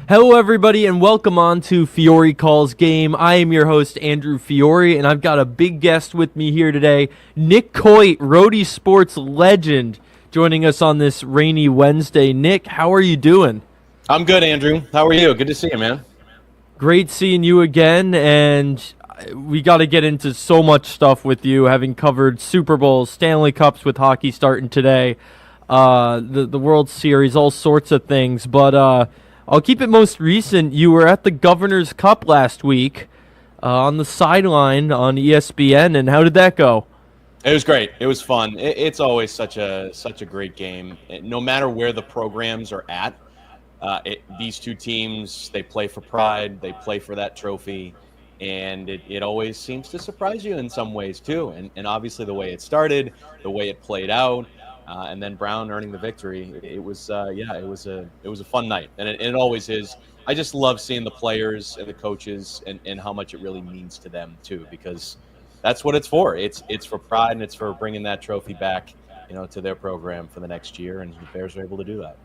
Hello, everybody, and welcome on to Fiore Calls Game. I am your host, Andrew Fiore, and I've got a big guest with me here today, Nick Coit, Rhode Sports legend, joining us on this rainy Wednesday. Nick, how are you doing? I'm good, Andrew. How are you? Good to see you, man. Great seeing you again, and we got to get into so much stuff with you, having covered Super Bowls, Stanley Cups with hockey starting today, the World Series, all sorts of things, but I'll keep it most recent. You were at the Governor's Cup last week on the sideline on ESPN, and how did that go? It was great. It was fun. It's always such a great game. No matter where the programs are at, these two teams, they play for pride. They play for that trophy, and it always seems to surprise you in some ways too. And obviously the way it started, the way it played out. And then Brown earning the victory. It was a fun night, and it always is. I just love seeing the players and the coaches and how much it really means to them too, because that's what it's for. It's for pride, and it's for bringing that trophy back, to their program for the next year, and the Bears are able to do that.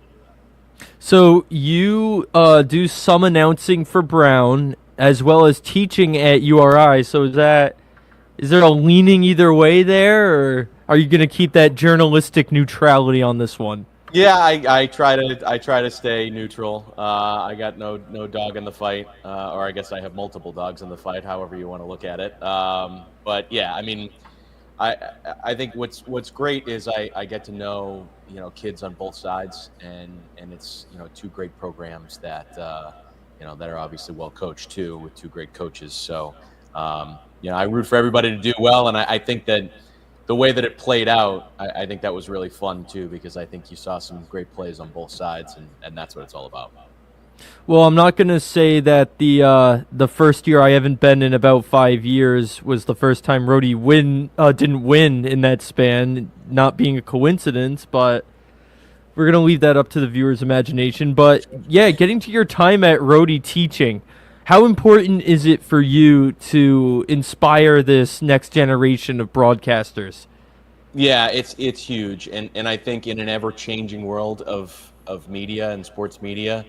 So you do some announcing for Brown as well as teaching at URI. So is there a leaning either way there, or are you going to keep that journalistic neutrality on this one? Yeah, I try to stay neutral. I got no dog in the fight, or I guess I have multiple dogs in the fight, however you want to look at it. But yeah, I mean, I think what's great is I get to know kids on both sides, and it's two great programs that that are obviously well coached too, with two great coaches. So I root for everybody to do well, and I think that the way that it played out, I think that was really fun too, because I think you saw some great plays on both sides, and that's what it's all about. Well, I'm not going to say that the first year I haven't been in about 5 years was the first time Rhode didn't win in that span, not being a coincidence, but we're going to leave that up to the viewer's imagination. But yeah, getting to your time at Rhode teaching, how important is it for you to inspire this next generation of broadcasters? Yeah, it's huge, and I think in an ever-changing world of media and sports media,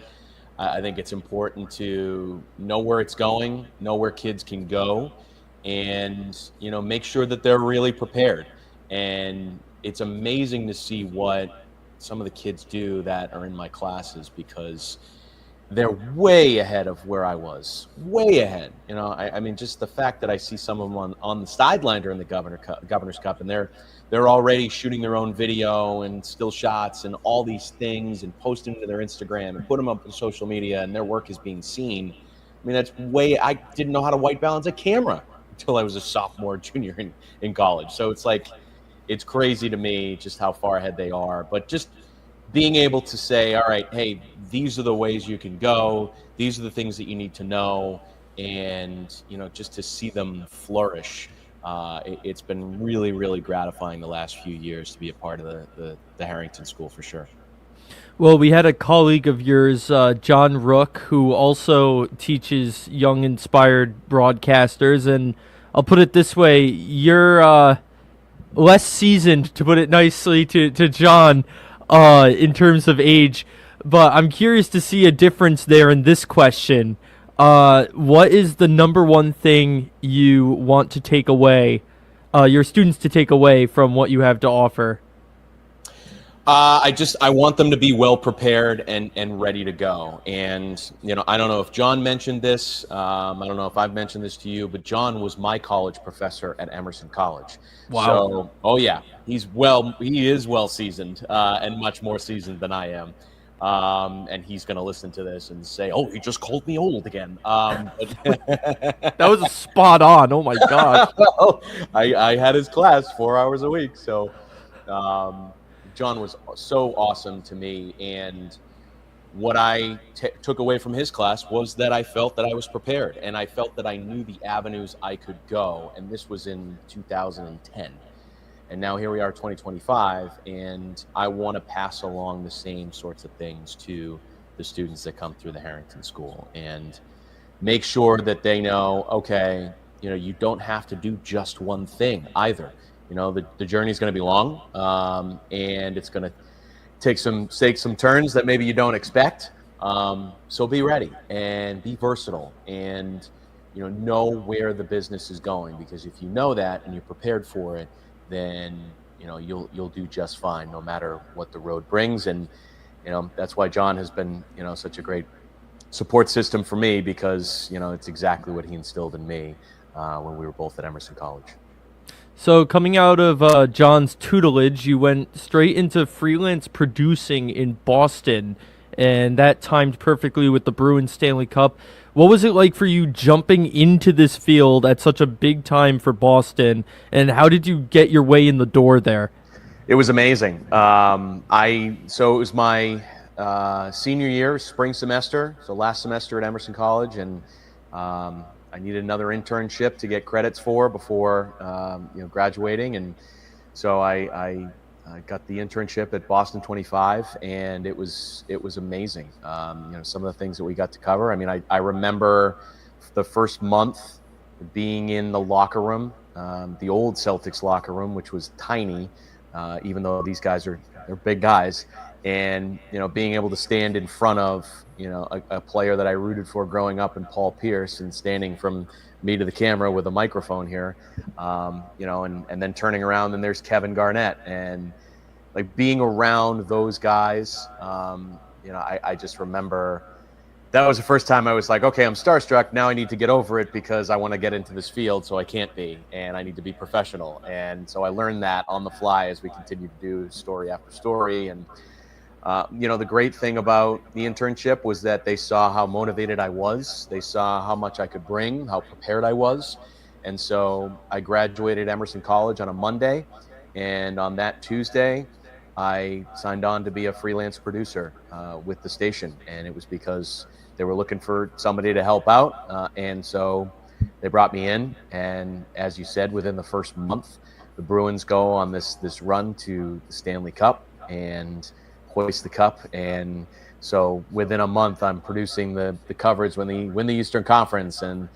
I think it's important to know where it's going, know where kids can go, and make sure that they're really prepared. And it's amazing to see what some of the kids do that are in my classes, because they're way ahead of where I was, way ahead. I mean, just the fact that I see some of them on the sideline during the Governor's Cup, and they're already shooting their own video and still shots and all these things and posting to their Instagram and put them up on social media, and their work is being seen. I mean, that's I didn't know how to white balance a camera until I was a sophomore, junior in college. So it's crazy to me just how far ahead they are. But just being able to say, all right, hey, these are the ways you can go. These are the things that you need to know. And, just to see them flourish, it's been really, really gratifying the last few years to be a part of the Harrington School for sure. Well, we had a colleague of yours, John Rook, who also teaches young, inspired broadcasters. And I'll put it this way, you're less seasoned, to put it nicely, to John, in terms of age, but I'm curious to see a difference there in this question. What is the number one thing you want to take away, your students to take away from what you have to offer? I want them to be well prepared and ready to go. And, I don't know if John mentioned this. I don't know if I've mentioned this to you, but John was my college professor at Emerson College. Wow. So, oh yeah, he is well seasoned, and much more seasoned than I am. And he's going to listen to this and say, "Oh, he just called me old again." That was a spot on. Oh my gosh. Well, I had his class 4 hours a week. So, John was so awesome to me, and what I took away from his class was that I felt that I was prepared, and I felt that I knew the avenues I could go, and this was in 2010. And now here we are, 2025, and I want to pass along the same sorts of things to the students that come through the Harrington School, and make sure that they know, okay, you don't have to do just one thing either. The journey is going to be long, and it's going to take some turns that maybe you don't expect. So be ready and be versatile, and know where the business is going, because if you know that and you're prepared for it, then you'll do just fine no matter what the road brings. And that's why John has been such a great support system for me, because it's exactly what he instilled in me when we were both at Emerson College. So coming out of John's tutelage, you went straight into freelance producing in Boston, and that timed perfectly with the Bruins Stanley Cup. What was it like for you jumping into this field at such a big time for Boston, and how did you get your way in the door there? It was amazing. So it was my senior year, spring semester, so last semester at Emerson College, and I needed another internship to get credits for before graduating, and so I got the internship at Boston 25, and it was amazing. Some of the things that we got to cover. I mean, I remember the first month being in the locker room, the old Celtics locker room, which was tiny, even though these guys they're big guys, and being able to stand in front of a player that I rooted for growing up in Paul Pierce, and standing from me to the camera with a microphone here, and then turning around and there's Kevin Garnett, and like being around those guys. I just remember that was the first time I was like, okay, I'm starstruck. Now I need to get over it, because I want to get into this field, so I can't be, and I need to be professional. And so I learned that on the fly as we continued to do story after story. And the great thing about the internship was that they saw how motivated I was. They saw how much I could bring, how prepared I was. And so I graduated Emerson College on a Monday, and on that Tuesday, I signed on to be a freelance producer with the station. And it was because they were looking for somebody to help out. And so they brought me in. And as you said, within the first month, the Bruins go on this run to the Stanley Cup and hoist the cup. And so within a month, I'm producing the coverage when they win the Eastern Conference, and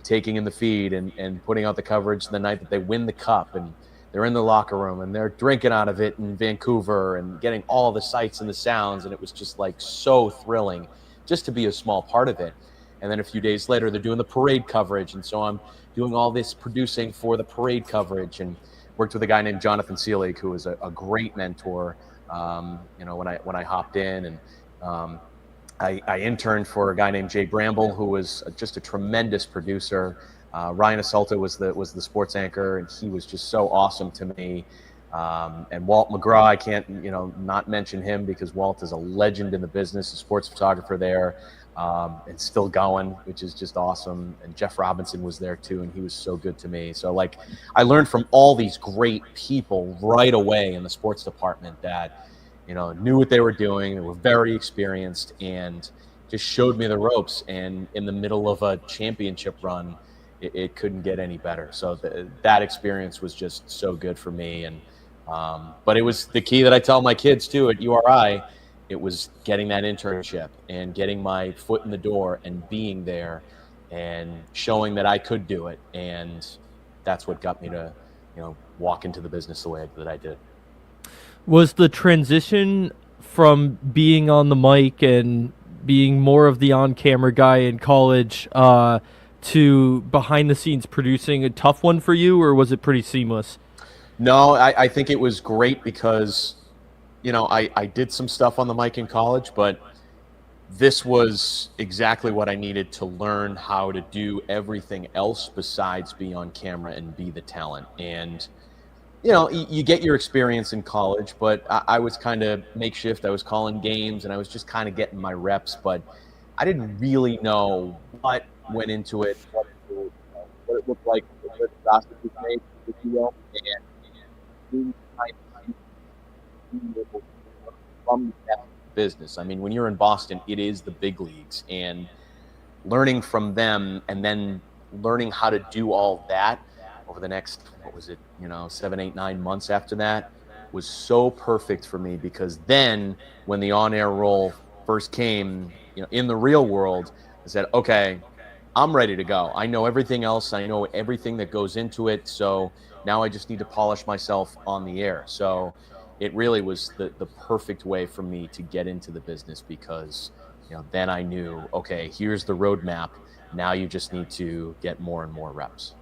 taking in the feed and putting out the coverage the night that they win the cup. And they're in the locker room and they're drinking out of it in Vancouver, and getting all the sights and the sounds. And it was just like so thrilling just to be a small part of it. And then a few days later, they're doing the parade coverage. And so I'm doing all this producing for the parade coverage, and worked with a guy named Jonathan Seelig, who was a great mentor. When I hopped in, and I interned for a guy named Jay Bramble, who was just a tremendous producer. Ryan Asalta was the sports anchor, and he was just so awesome to me. And Walt McGraw, I can't not mention him, because Walt is a legend in the business, a sports photographer there, and still going, which is just awesome. And Jeff Robinson was there too, and he was so good to me. So like, I learned from all these great people right away in the sports department that knew what they were doing. They were very experienced and just showed me the ropes. And in the middle of a championship run, it couldn't get any better. So that experience was just so good for me. And but it was the key that I tell my kids too at URI. It was getting that internship and getting my foot in the door and being there and showing that I could do it. And that's what got me to walk into the business the way that I did. Was the transition from being on the mic and being more of the on-camera guy in college to behind-the-scenes producing a tough one for you, or was it pretty seamless? No, I think it was great, because I did some stuff on the mic in college, but this was exactly what I needed to learn how to do everything else besides be on camera and be the talent. And you get your experience in college, but I was kind of makeshift. I was calling games, and I was just kind of getting my reps, but I didn't really know what went into it, what it looked like, where the sausage was made, if you will, and being able to from that business. I mean, when you're in Boston, it is the big leagues, and learning from them, and then learning how to do all that over the next, 7, 8, 9 months after that, was so perfect for me, because then when the on-air role first came, in the real world, I said, okay, I'm ready to go. I know everything else. I know everything that goes into it. So now I just need to polish myself on the air. So it really was the perfect way for me to get into the business, because then I knew, okay, here's the roadmap. Now you just need to get more and more reps.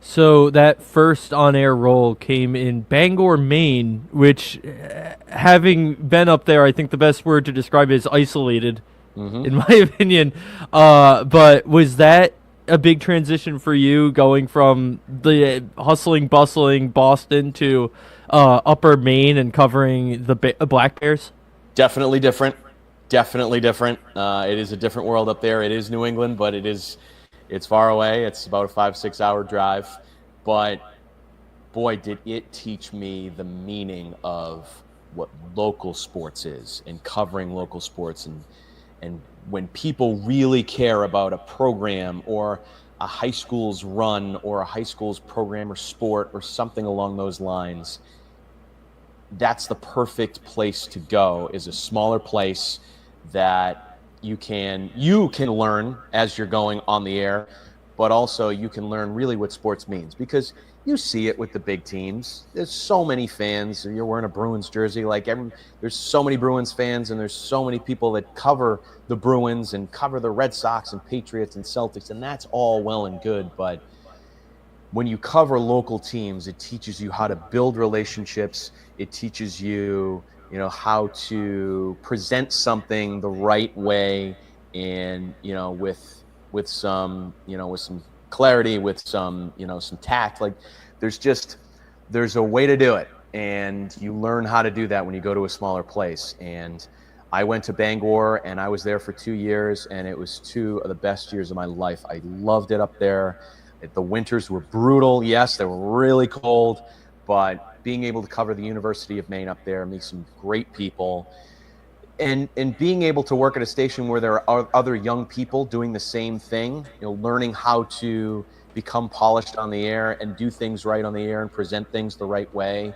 So that first on-air role came in Bangor, Maine, which, having been up there, I think the best word to describe it is isolated, in my opinion. But was that a big transition for you, going from the hustling, bustling Boston to Upper Maine and covering the Black Bears? Definitely different. Definitely different. It is a different world up there. It is New England, but it's far away. It's about a 5-6 hour drive. But boy, did it teach me the meaning of what local sports is and covering local sports, and when people really care about a program or a high school's run or a high school's program or sport or something along those lines, that's the perfect place to go, is a smaller place that you can learn as you're going on the air, but also you can learn really what sports means, because you see it with the big teams. There's so many fans. You're wearing a Bruins jersey, there's so many Bruins fans, and there's so many people that cover the Bruins and cover the Red Sox and Patriots and Celtics, and that's all well and good. But when you cover local teams, it teaches you how to build relationships. It teaches you, how to present something the right way, and with some clarity, with some tact. Like there's a way to do it, and you learn how to do that when you go to a smaller place. And I went to Bangor, and I was there for 2 years, and it was 2 of the best years of my life. I loved it up there. The winters were brutal. Yes, they were really cold, but being able to cover the University of Maine up there, meet some great people, and being able to work at a station where there are other young people doing the same thing, learning how to become polished on the air and do things right on the air and present things the right way,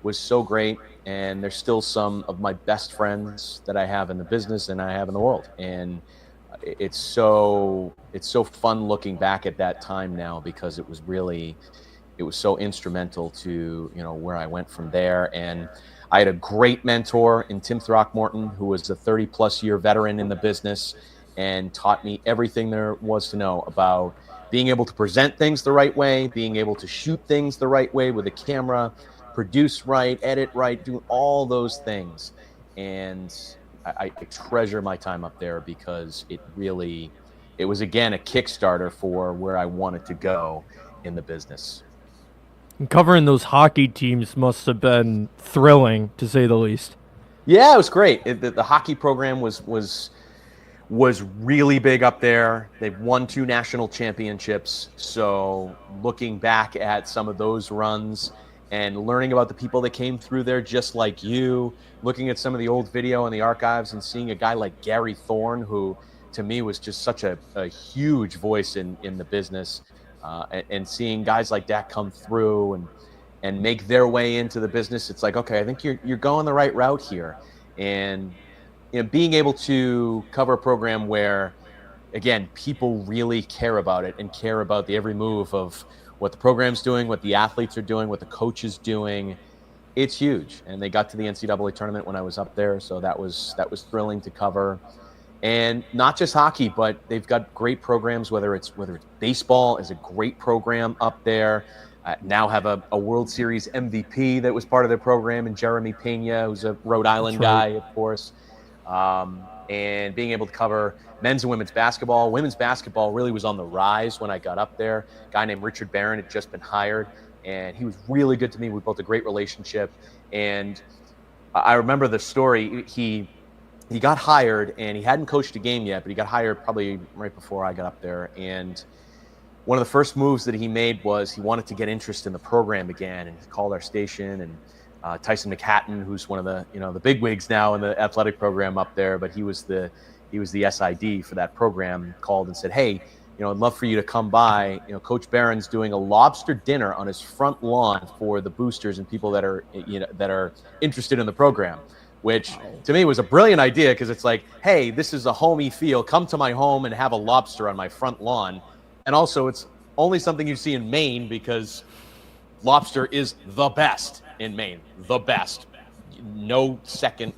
was so great. And there's still some of my best friends that I have in the business and I have in the world. And it's so fun looking back at that time now, because it was so instrumental to where I went from there. And I had a great mentor in Tim Throckmorton, who was a 30+ year veteran in the business and taught me everything there was to know about being able to present things the right way, being able to shoot things the right way with a camera, produce right, edit right, do all those things. And I treasure my time up there, because it was, again, a Kickstarter for where I wanted to go in the business. And covering those hockey teams must have been thrilling, to say the least. Yeah, it was great. The hockey program was really big up there. They've won 2 national championships. So looking back at some of those runs and learning about the people that came through there just like you, looking at some of the old video in the archives and seeing a guy like Gary Thorne, who to me was just such a huge voice in the business, and seeing guys like that come through and make their way into the business. It's like, okay, I think you're going the right route here. And being able to cover a program where, again, people really care about it and care about the every move of what the program's doing, what the athletes are doing, what the coach is doing, it's huge. And they got to the NCAA tournament when I was up there, so that was thrilling to cover. And not just hockey, but they've got great programs, whether it's baseball is a great program up there. Now have a World Series MVP that was part of their program, and Jeremy Pena, who's a Rhode Island guy, of course. And being able to cover men's and women's basketball. Women's basketball really was on the rise when I got up there. A guy named Richard Barron had just been hired, and he was really good to me. We built a great relationship. And I remember the story. He got hired, and he hadn't coached a game yet, but he got hired probably right before I got up there. And one of the first moves that he made was he wanted to get interest in the program again, and he called our station. And Tyson McHatton, who's one of the bigwigs now in the athletic program up there, but he was the SID for that program, called and said, "Hey, I'd love for you to come by. Coach Barron's doing a lobster dinner on his front lawn for the boosters and people that are interested in the program." Which to me was a brilliant idea, because it's like, hey, this is a homey feel. Come to my home and have a lobster on my front lawn. And also, it's only something you see in Maine, because lobster is the best in Maine. The best. No second,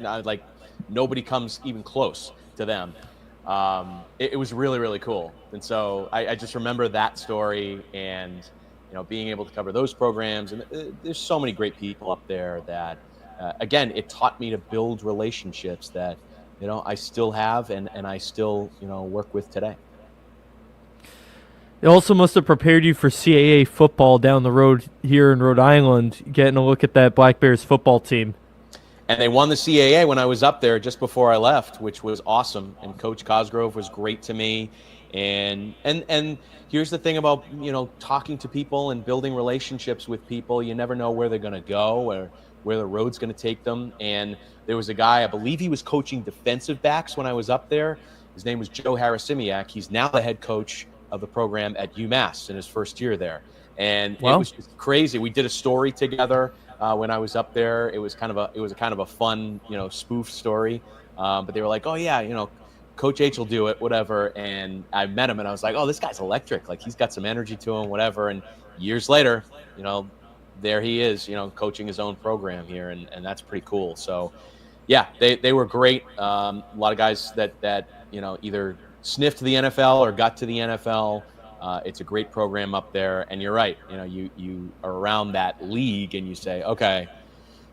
nobody comes even close to them. It was really, really cool. And so I just remember that story, and being able to cover those programs. And there's so many great people up there that, again, it taught me to build relationships that I still have, and I still work with today. It also must have prepared you for CAA football down the road here in Rhode Island, getting a look at that Black Bears football team. And they won the CAA when I was up there just before I left, which was awesome. And Coach Cosgrove was great to me. And here's the thing about talking to people and building relationships with people. You never know where they're going to go or where the road's going to take them. And there was a guy, I believe he was coaching defensive backs when I was up there. His name was Joe Harasimiak. He's now the head coach of the program at UMass in his first year there. And It was just crazy. We did a story together when I was up there. It was kind of a fun, spoof story. But they were like, oh yeah, Coach H will do it, whatever. And I met him and I was like, oh, this guy's electric. Like, he's got some energy to him, whatever. And years later, there he is, coaching his own program here. And that's pretty cool. So yeah, they were great. A lot of guys that either sniffed the NFL or got to the NFL. It's a great program up there. And you're right. You are around that league and you say, okay,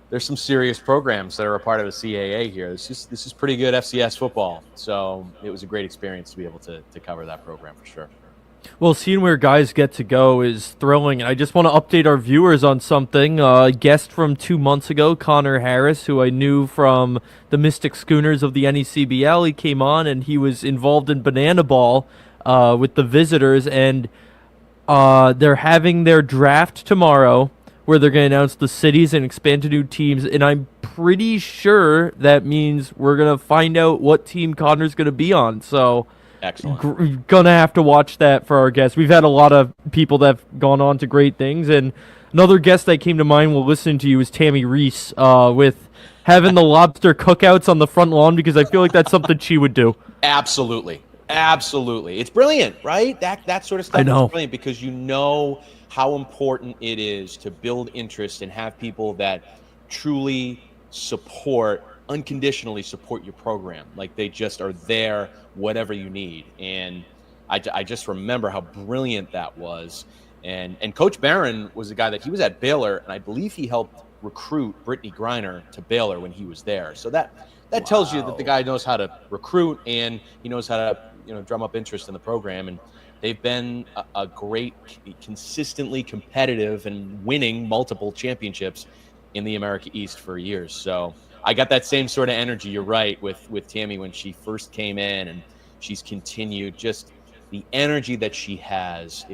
there's some serious programs that are a part of the CAA here. This is pretty good FCS football. So it was a great experience to be able to cover that program for sure. Well, seeing where guys get to go is thrilling. And I just want to update our viewers on something. A guest from 2 months ago, Connor Harris, who I knew from the Mystic Schooners of the NECBL, he came on and he was involved in Banana Ball with the visitors. And they're having their draft tomorrow, where they're going to announce the cities and expand to new teams. And I'm pretty sure that means we're going to find out what team Connor's going to be on. So excellent. Gonna have to watch that for our guests. We've had a lot of people that have gone on to great things. And another guest that came to mind while listening to you is Tammy Reese with having the lobster cookouts on the front lawn, because I feel like that's something she would do. Absolutely. It's brilliant, right? That sort of stuff is brilliant, because how important it is to build interest and have people that truly unconditionally support your program. Like, they just are there, whatever you need. And I just remember how brilliant that was. And Coach Barron was a guy that he was at Baylor, and I believe he helped recruit Brittany Griner to Baylor when he was there. So that tells you that the guy knows how to recruit, and he knows how to drum up interest in the program. And they've been a great, consistently competitive and winning multiple championships in the America East for years. So I got that same sort of energy. You're right, with Tammy when she first came in, and she's continued. Just the energy that she has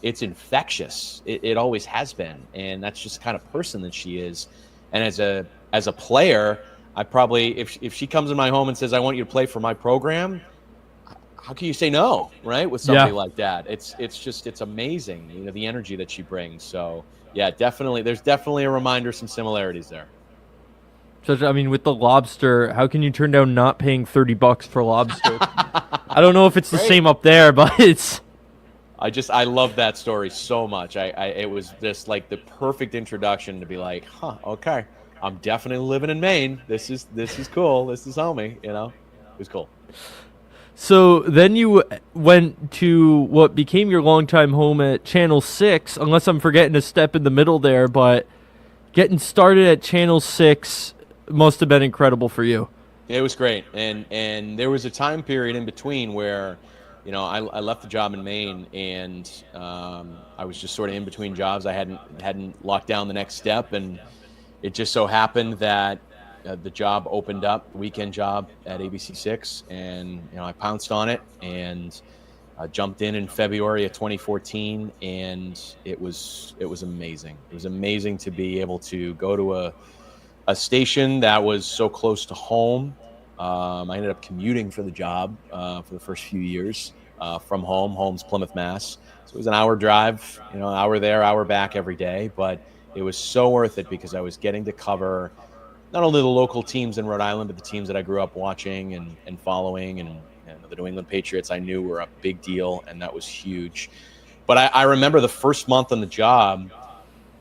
it's infectious. It always has been, and that's just the kind of person that she is. And as a player, I probably, if she comes in my home and says, I want you to play for my program, how can you say no, right? With somebody like that, it's amazing, the energy that she brings. So yeah, definitely, there's definitely a reminder, some similarities there. So I mean, with the lobster, how can you turn down not paying $30 for lobster? I don't know if it's the same up there, but it's. I love that story so much. It was just like the perfect introduction to be like, okay, I'm definitely living in Maine. This is cool. This is homey. It was cool. So then you went to what became your longtime home at Channel 6, unless I'm forgetting a step in the middle there, but getting started at Channel 6 must have been incredible for you. It was great. And there was a time period in between where, I left the job in Maine, and I was just sort of in between jobs. I hadn't locked down the next step, and it just so happened that the job opened up, the weekend job at ABC6, and I pounced on it and jumped in February of 2014, and it was amazing. It was amazing to be able to go to a station that was so close to home. I ended up commuting for the job for the first few years from home. Home's Plymouth, Mass. So it was an hour drive, an hour there, hour back every day, but it was so worth it because I was getting to cover not only the local teams in Rhode Island, but the teams that I grew up watching and following. And the New England Patriots I knew were a big deal, and that was huge. But I remember the first month on the job,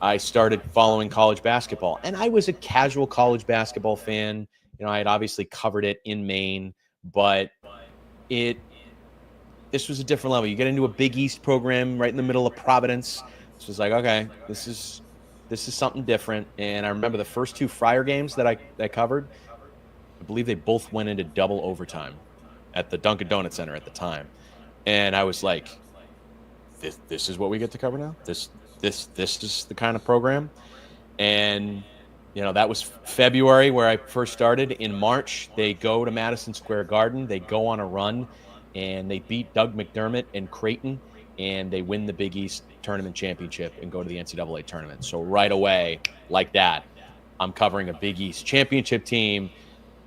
I started following college basketball. And I was a casual college basketball fan I had obviously covered it in Maine, but this was a different level. You get into a Big East program right in the middle of Providence. This was like, okay, this is something different. And I remember the first two Friar games that I covered, I believe they both went into double overtime at the Dunkin' Donut Center at the time. And I was like, this is what we get to cover now? This is the kind of program. And that was February where I first started. In March, they go to Madison Square Garden. They go on a run, and they beat Doug McDermott and Creighton, and they win the Big East tournament championship and go to the NCAA tournament. So right away, like that, I'm covering a Big East championship team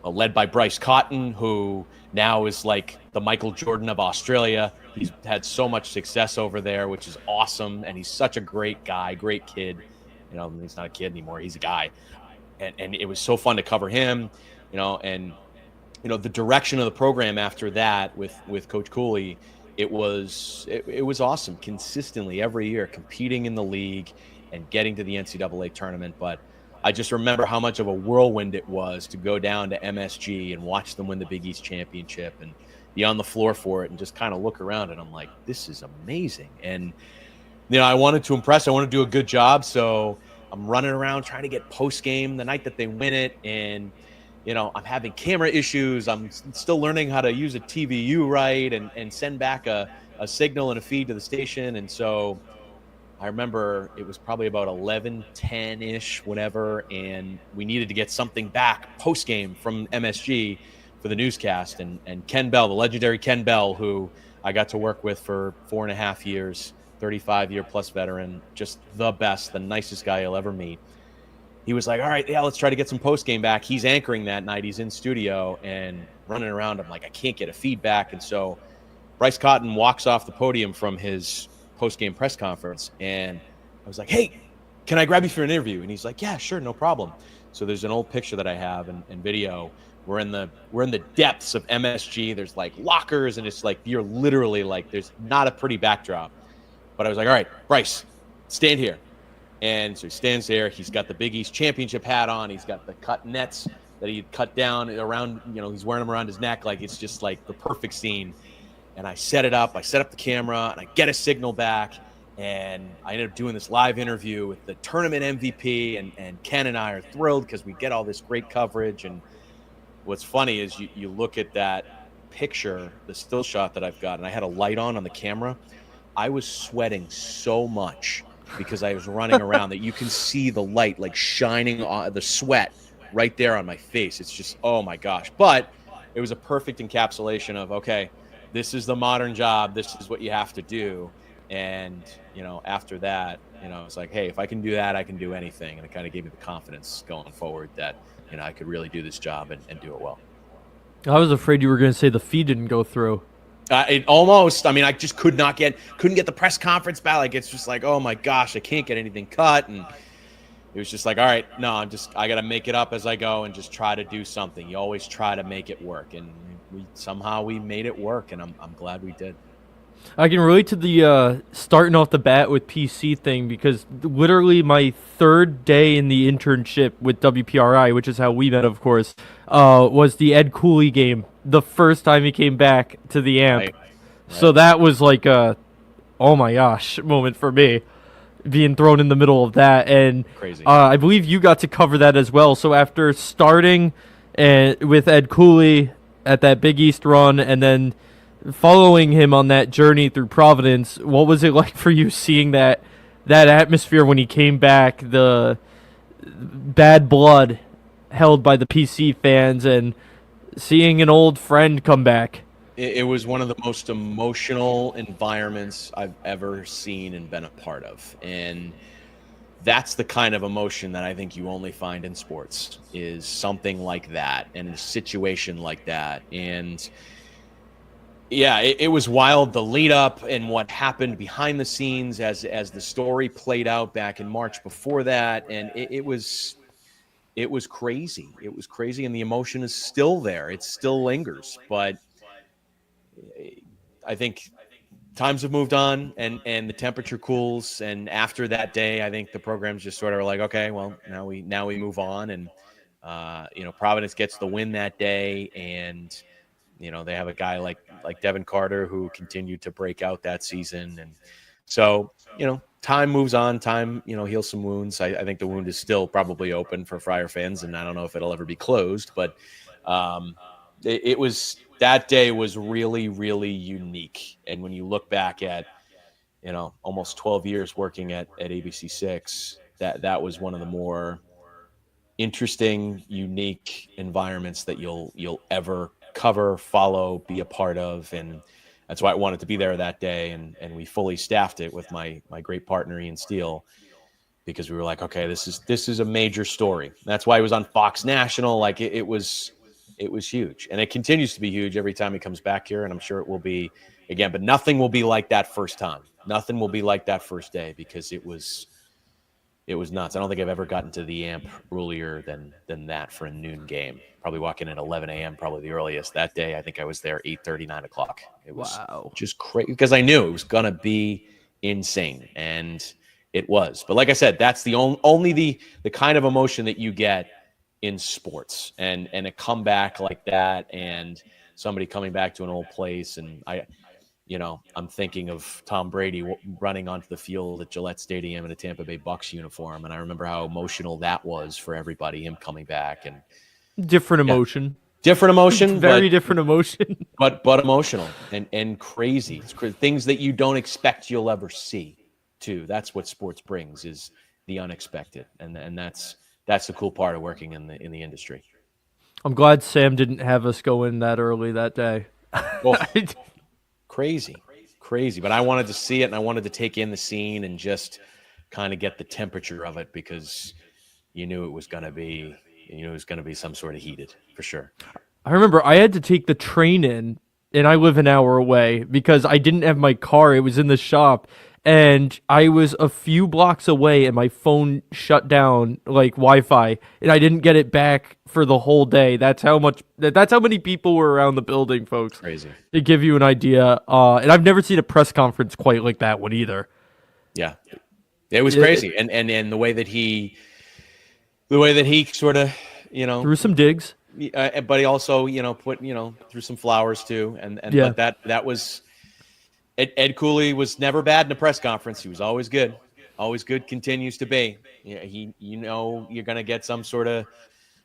led by Bryce Cotton, who now is like the Michael Jordan of Australia. He's had so much success over there, which is awesome. And he's such a great guy, great kid. He's not a kid anymore. He's a guy. And it was so fun to cover him, and the direction of the program after that with Coach Cooley, it was awesome. Consistently every year competing in the league and getting to the NCAA tournament. But I just remember how much of a whirlwind it was to go down to MSG and watch them win the Big East championship and be on the floor for it and just kind of look around. And I'm like, this is amazing. And, I wanted to impress. I wanted to do a good job. So I'm running around trying to get post game the night that they win it. And, I'm having camera issues. I'm still learning how to use a TVU right and send back a signal and a feed to the station. And so I remember it was probably about 11:10-ish, whatever, and we needed to get something back post-game from MSG for the newscast. And Ken Bell, the legendary Ken Bell, who I got to work with for 4.5 years, 35-year-plus veteran, just the best, the nicest guy you'll ever meet. He was like, all right, yeah, let's try to get some post-game back. He's anchoring that night. He's in studio and running around. I'm like, I can't get a feedback. And so Bryce Cotton walks off the podium from his post-game press conference, and I was like, hey, can I grab you for an interview? And he's like, yeah, sure, no problem. So there's an old picture that I have and video. We're in the depths of MSG. There's like lockers, and it's like you're literally like there's not a pretty backdrop. But I was like, all right, Bryce, stand here. And so he stands there. He's got the Big East championship hat on. He's got the cut nets that he cut down around, he's wearing them around his neck. Like it's just like the perfect scene. And I set it up. I set up the camera, and I get a signal back. And I ended up doing this live interview with the tournament MVP. And Ken and I are thrilled because we get all this great coverage. And what's funny is you look at that picture, the still shot that I've got, and I had a light on the camera. I was sweating so much because I was running around that you can see the light like shining on the sweat right there on my face. It's just, oh my gosh. But it was a perfect encapsulation of, okay, this is the modern job. This is what you have to do. And, after that, it's like, hey, if I can do that, I can do anything. And it kind of gave me the confidence going forward that, I could really do this job and do it well. I was afraid you were going to say the feed didn't go through. It almost, I just couldn't get the press conference back. Like, it's just like, oh my gosh, I can't get anything cut. And it was just like, all right, no, I got to make it up as I go and just try to do something. You always try to make it work. And we made it work. And I'm glad we did. I can relate to the starting off the bat with PC thing because literally my third day in the internship with WPRI, which is how we met, of course, was the Ed Cooley game. The first time he came back to the AMP. Right. So that was like a, oh my gosh, moment for me, being thrown in the middle of that. And crazy. I believe you got to cover that as well. So after starting with Ed Cooley at that Big East run and then following him on that journey through Providence, what was it like for you seeing that atmosphere when he came back, the bad blood held by the PC fans, and seeing an old friend come back? It was one of the most emotional environments I've ever seen and been a part of. And that's the kind of emotion that I think you only find in sports, is something like that and a situation like that. And yeah, it was wild, the lead up and what happened behind the scenes as the story played out back in March before that. And it was crazy. It was crazy, and the emotion is still there. It still lingers. But I think times have moved on, and the temperature cools. And after that day, I think the programs just sort of are like, okay, well, now we move on, and Providence gets the win that day, and they have a guy like Devin Carter who continued to break out that season, and so time moves on. Time heals some wounds. I think the wound is still probably open for Friar fans, and I don't know if it'll ever be closed, but it was that day was really, really unique. And when you look back at almost 12 years working at ABC6, that was one of the more interesting, unique environments that you'll ever cover, follow, be a part of. And that's why I wanted to be there that day. And we fully staffed it with my great partner, Ian Steele, because we were like, okay, this is a major story. That's why it was on Fox National. Like it was huge, and it continues to be huge every time he comes back here. And I'm sure it will be again, but nothing will be like that first time. Nothing will be like that first day, because it was nuts. I don't think I've ever gotten to the amp earlier than that for a noon game. Probably walking at 11 a.m., probably the earliest. That day, I think I was there 8:30, 9 o'clock. It was just crazy, because I knew it was going to be insane, and it was. But like I said, that's the only the kind of emotion that you get in sports, and a comeback like that, and somebody coming back to an old place. And I'm thinking of Tom Brady running onto the field at Gillette Stadium in a Tampa Bay Bucks uniform. And I remember how emotional that was for everybody, him coming back. And different emotion. Different emotion. Very different emotion. But emotional and crazy. It's things that you don't expect you'll ever see, too. That's what sports brings, is the unexpected. And that's the cool part of working in the industry. I'm glad Sam didn't have us go in that early that day. Well, crazy. But I wanted to see it, and I wanted to take in the scene and just kind of get the temperature of it, because you knew it was going to be some sort of heated, for sure. I remember I had to take the train in, and I live an hour away, because I didn't have my car. It was in the shop, and I was a few blocks away, and my phone shut down, like Wi-Fi, and I didn't get it back for the whole day. That's how many people were around the building, folks. Crazy. To give you an idea. And I've never seen a press conference quite like that one either. Yeah. It was crazy. And the way that he sort of, threw some digs. But he also, put, threw some flowers too. And yeah. But that was Ed Cooley was never bad in a press conference. He was always good. Always good, continues to be. Yeah, you're going to get some sort of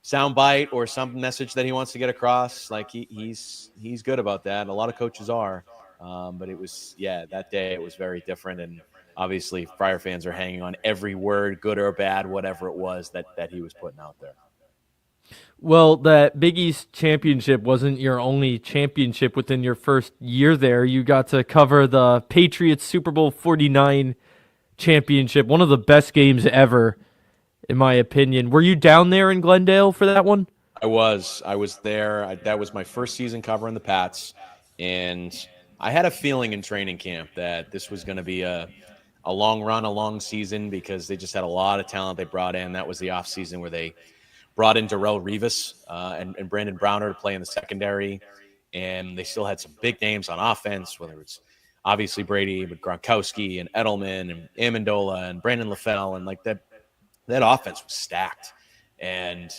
soundbite or some message that he wants to get across. Like he's good about that. And a lot of coaches are. But it was, that day it was very different. And obviously Friar fans are hanging on every word, good or bad, whatever it was that he was putting out there. Well, that Big East championship wasn't your only championship within your first year there. You got to cover the Patriots Super Bowl 49 championship, one of the best games ever, in my opinion. Were you down there in Glendale for that one? I was there. That was my first season covering the Pats, and I had a feeling in training camp that this was going to be a long run, a long season, because they just had a lot of talent they brought in. That was the off season where they brought in Darrell Rivas and Brandon Browner to play in the secondary, and they still had some big names on offense, whether it's obviously Brady, but Gronkowski and Edelman and Amendola and Brandon LaFell, and like that offense was stacked. And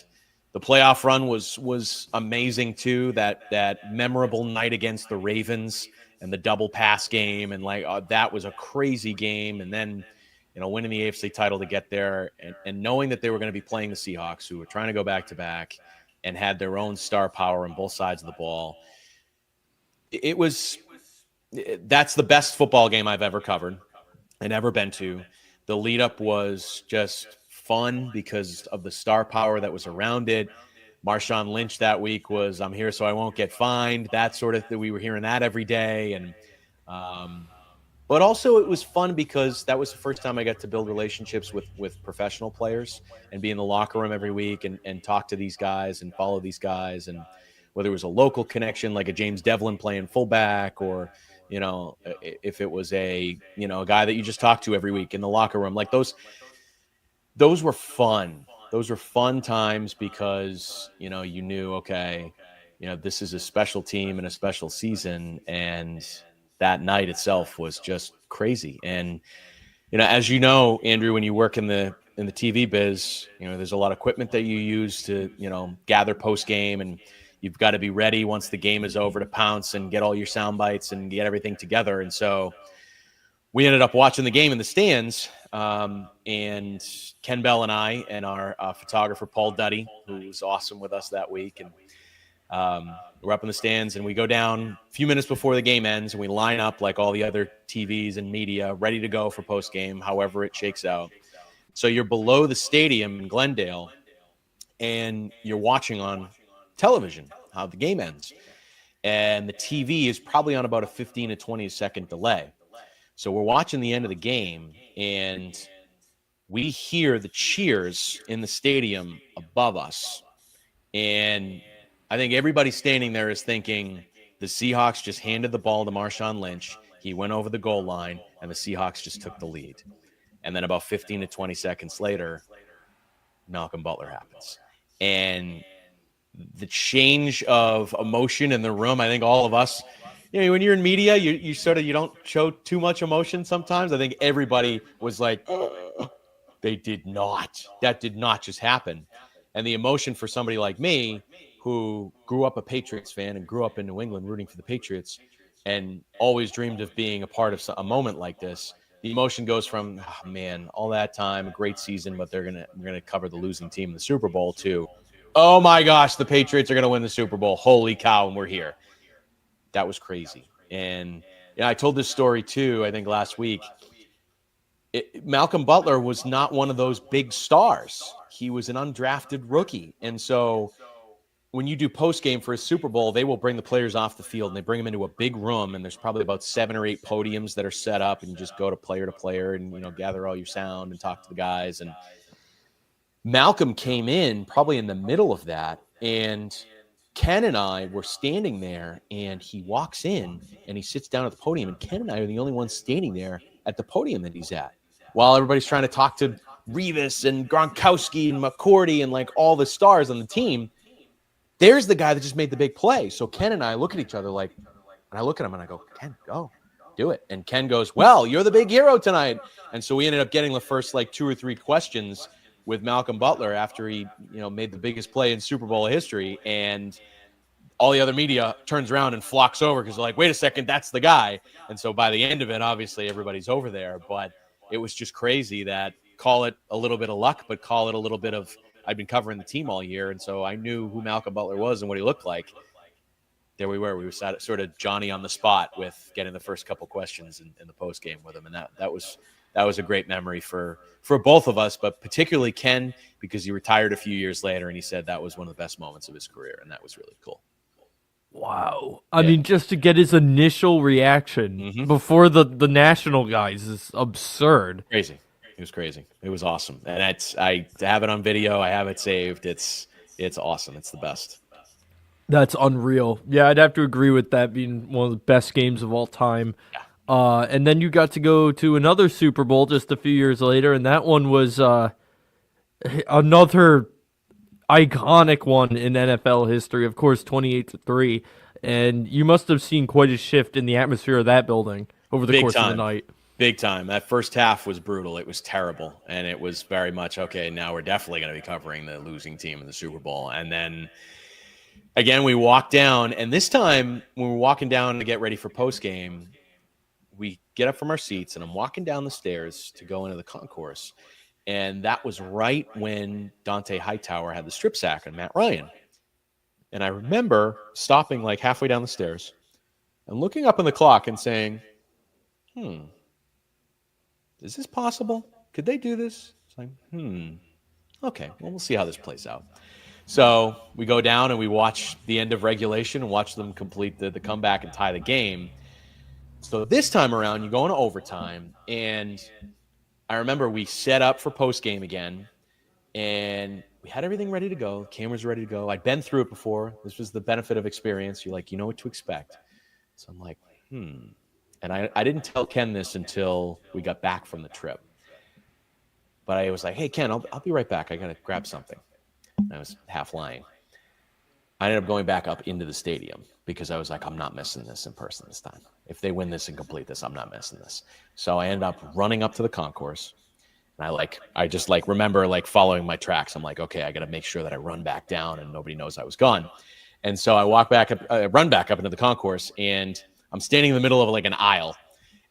the playoff run was amazing too. That memorable night against the Ravens and the double pass game, and that was a crazy game. And then winning the AFC title to get there, and knowing that they were going to be playing the Seahawks, who were trying to go back to back and had their own star power on both sides of the ball. That's the best football game I've ever covered and ever been to. The lead up was just fun because of the star power that was around it. Marshawn Lynch that week was, "I'm here so I won't get fined." That sort of thing. We were hearing that every day. And, but also it was fun because that was the first time I got to build relationships with professional players and be in the locker room every week and talk to these guys and follow these guys. And whether it was a local connection, like a James Devlin playing fullback, or, if it was a guy that you just talked to every week in the locker room, like those were fun. Those were fun times because, you knew, okay, this is a special team and a special season. And that night itself was just crazy. And, as you know, Andrew, when you work in the in the TV biz, there's a lot of equipment that you use to, gather post game, and you've got to be ready once the game is over to pounce and get all your sound bites and get everything together. And so we ended up watching the game in the stands, and Ken Bell and I and our photographer, Paul Duddy, who was awesome with us that week. And we're up in the stands, and we go down a few minutes before the game ends, and we line up like all the other TVs and media ready to go for post game, however it shakes out. So you're below the stadium in Glendale, and you're watching on television how the game ends. And the TV is probably on about a 15 to 20 second delay. So we're watching the end of the game, and we hear the cheers in the stadium above us. And I think everybody standing there is thinking the Seahawks just handed the ball to Marshawn Lynch. He went over the goal line, and the Seahawks just took the lead. And then about 15 to 20 seconds later, Malcolm Butler happens. And the change of emotion in the room, I think all of us, when you're in media, you don't show too much emotion sometimes. I think everybody was like, they did not. That did not just happen. And the emotion for somebody like me, who grew up a Patriots fan and grew up in New England rooting for the Patriots and always dreamed of being a part of a moment like this, the emotion goes from, oh, man, all that time, a great season, but we're gonna cover the losing team in the Super Bowl, to, oh my gosh, the Patriots are gonna win the Super Bowl. Holy cow, and we're here. That was crazy. And I told this story too, I think last week. Malcolm Butler was not one of those big stars. He was an undrafted rookie. And so when you do post game for a Super Bowl, they will bring the players off the field, and they bring them into a big room, and there's probably about 7 or 8 podiums that are set up, and you just go to player and gather all your sound and talk to the guys. And Malcolm came in probably in the middle of that, and Ken and I were standing there, and he walks in and he sits down at the podium, and Ken and I are the only ones standing there at the podium that he's at, while everybody's trying to talk to Revis and Gronkowski and McCourty and like all the stars on the team. There's the guy that just made the big play. So Ken and I look at each other and I look at him and I go, Ken, go do it. And Ken goes, well, you're the big hero tonight. And so we ended up getting the first 2 or 3 questions with Malcolm Butler after he, made the biggest play in Super Bowl history. And all the other media turns around and flocks over because they're like, wait a second, that's the guy. And so by the end of it, obviously everybody's over there. But it was just crazy that, call it a little bit of luck, but call it a little bit of, I'd been covering the team all year, and so I knew who Malcolm Butler was and what he looked like. There we were. We were sort of Johnny on the spot with getting the first couple questions in the post game with him, and that was a great memory for both of us, but particularly Ken, because he retired a few years later, and he said that was one of the best moments of his career, and that was really cool. Wow. I mean, just to get his initial reaction before the national guys is absurd. Crazy. It was crazy. It was awesome. And I have it on video. I have it saved. It's awesome. It's the best. That's unreal. Yeah, I'd have to agree with that being one of the best games of all time. Yeah. And then you got to go to another Super Bowl just a few years later, and that one was another iconic one in NFL history. Of course, 28-3. And you must have seen quite a shift in the atmosphere of that building over the course of the night. Big time. That first half was brutal. It was terrible. And it was very much, okay, now we're definitely going to be covering the losing team in the Super Bowl. And then, again, we walked down. And this time, when we're walking down to get ready for postgame, we get up from our seats, and I'm walking down the stairs to go into the concourse. And that was right when Dante Hightower had the strip sack on Matt Ryan. And I remember stopping halfway down the stairs and looking up on the clock and saying, is this possible? Could they do this? It's like, okay, well, we'll see how this plays out. So we go down and we watch the end of regulation and watch them complete the comeback and tie the game. So this time around, you go into overtime, and I remember we set up for post-game again, and we had everything ready to go. The cameras ready to go. I'd been through it before. This was the benefit of experience. You know what to expect. So I'm like, And I didn't tell Ken this until we got back from the trip. But I was like, hey, Ken, I'll be right back. I got to grab something. And I was half lying. I ended up going back up into the stadium because I was like, I'm not missing this in person this time. If they win this and complete this, I'm not missing this. So I ended up running up to the concourse. And I just like remember like following my tracks. I'm like, okay, I got to make sure that I run back down and nobody knows I was gone. And so I run back up into the concourse, and I'm standing in the middle of like an aisle.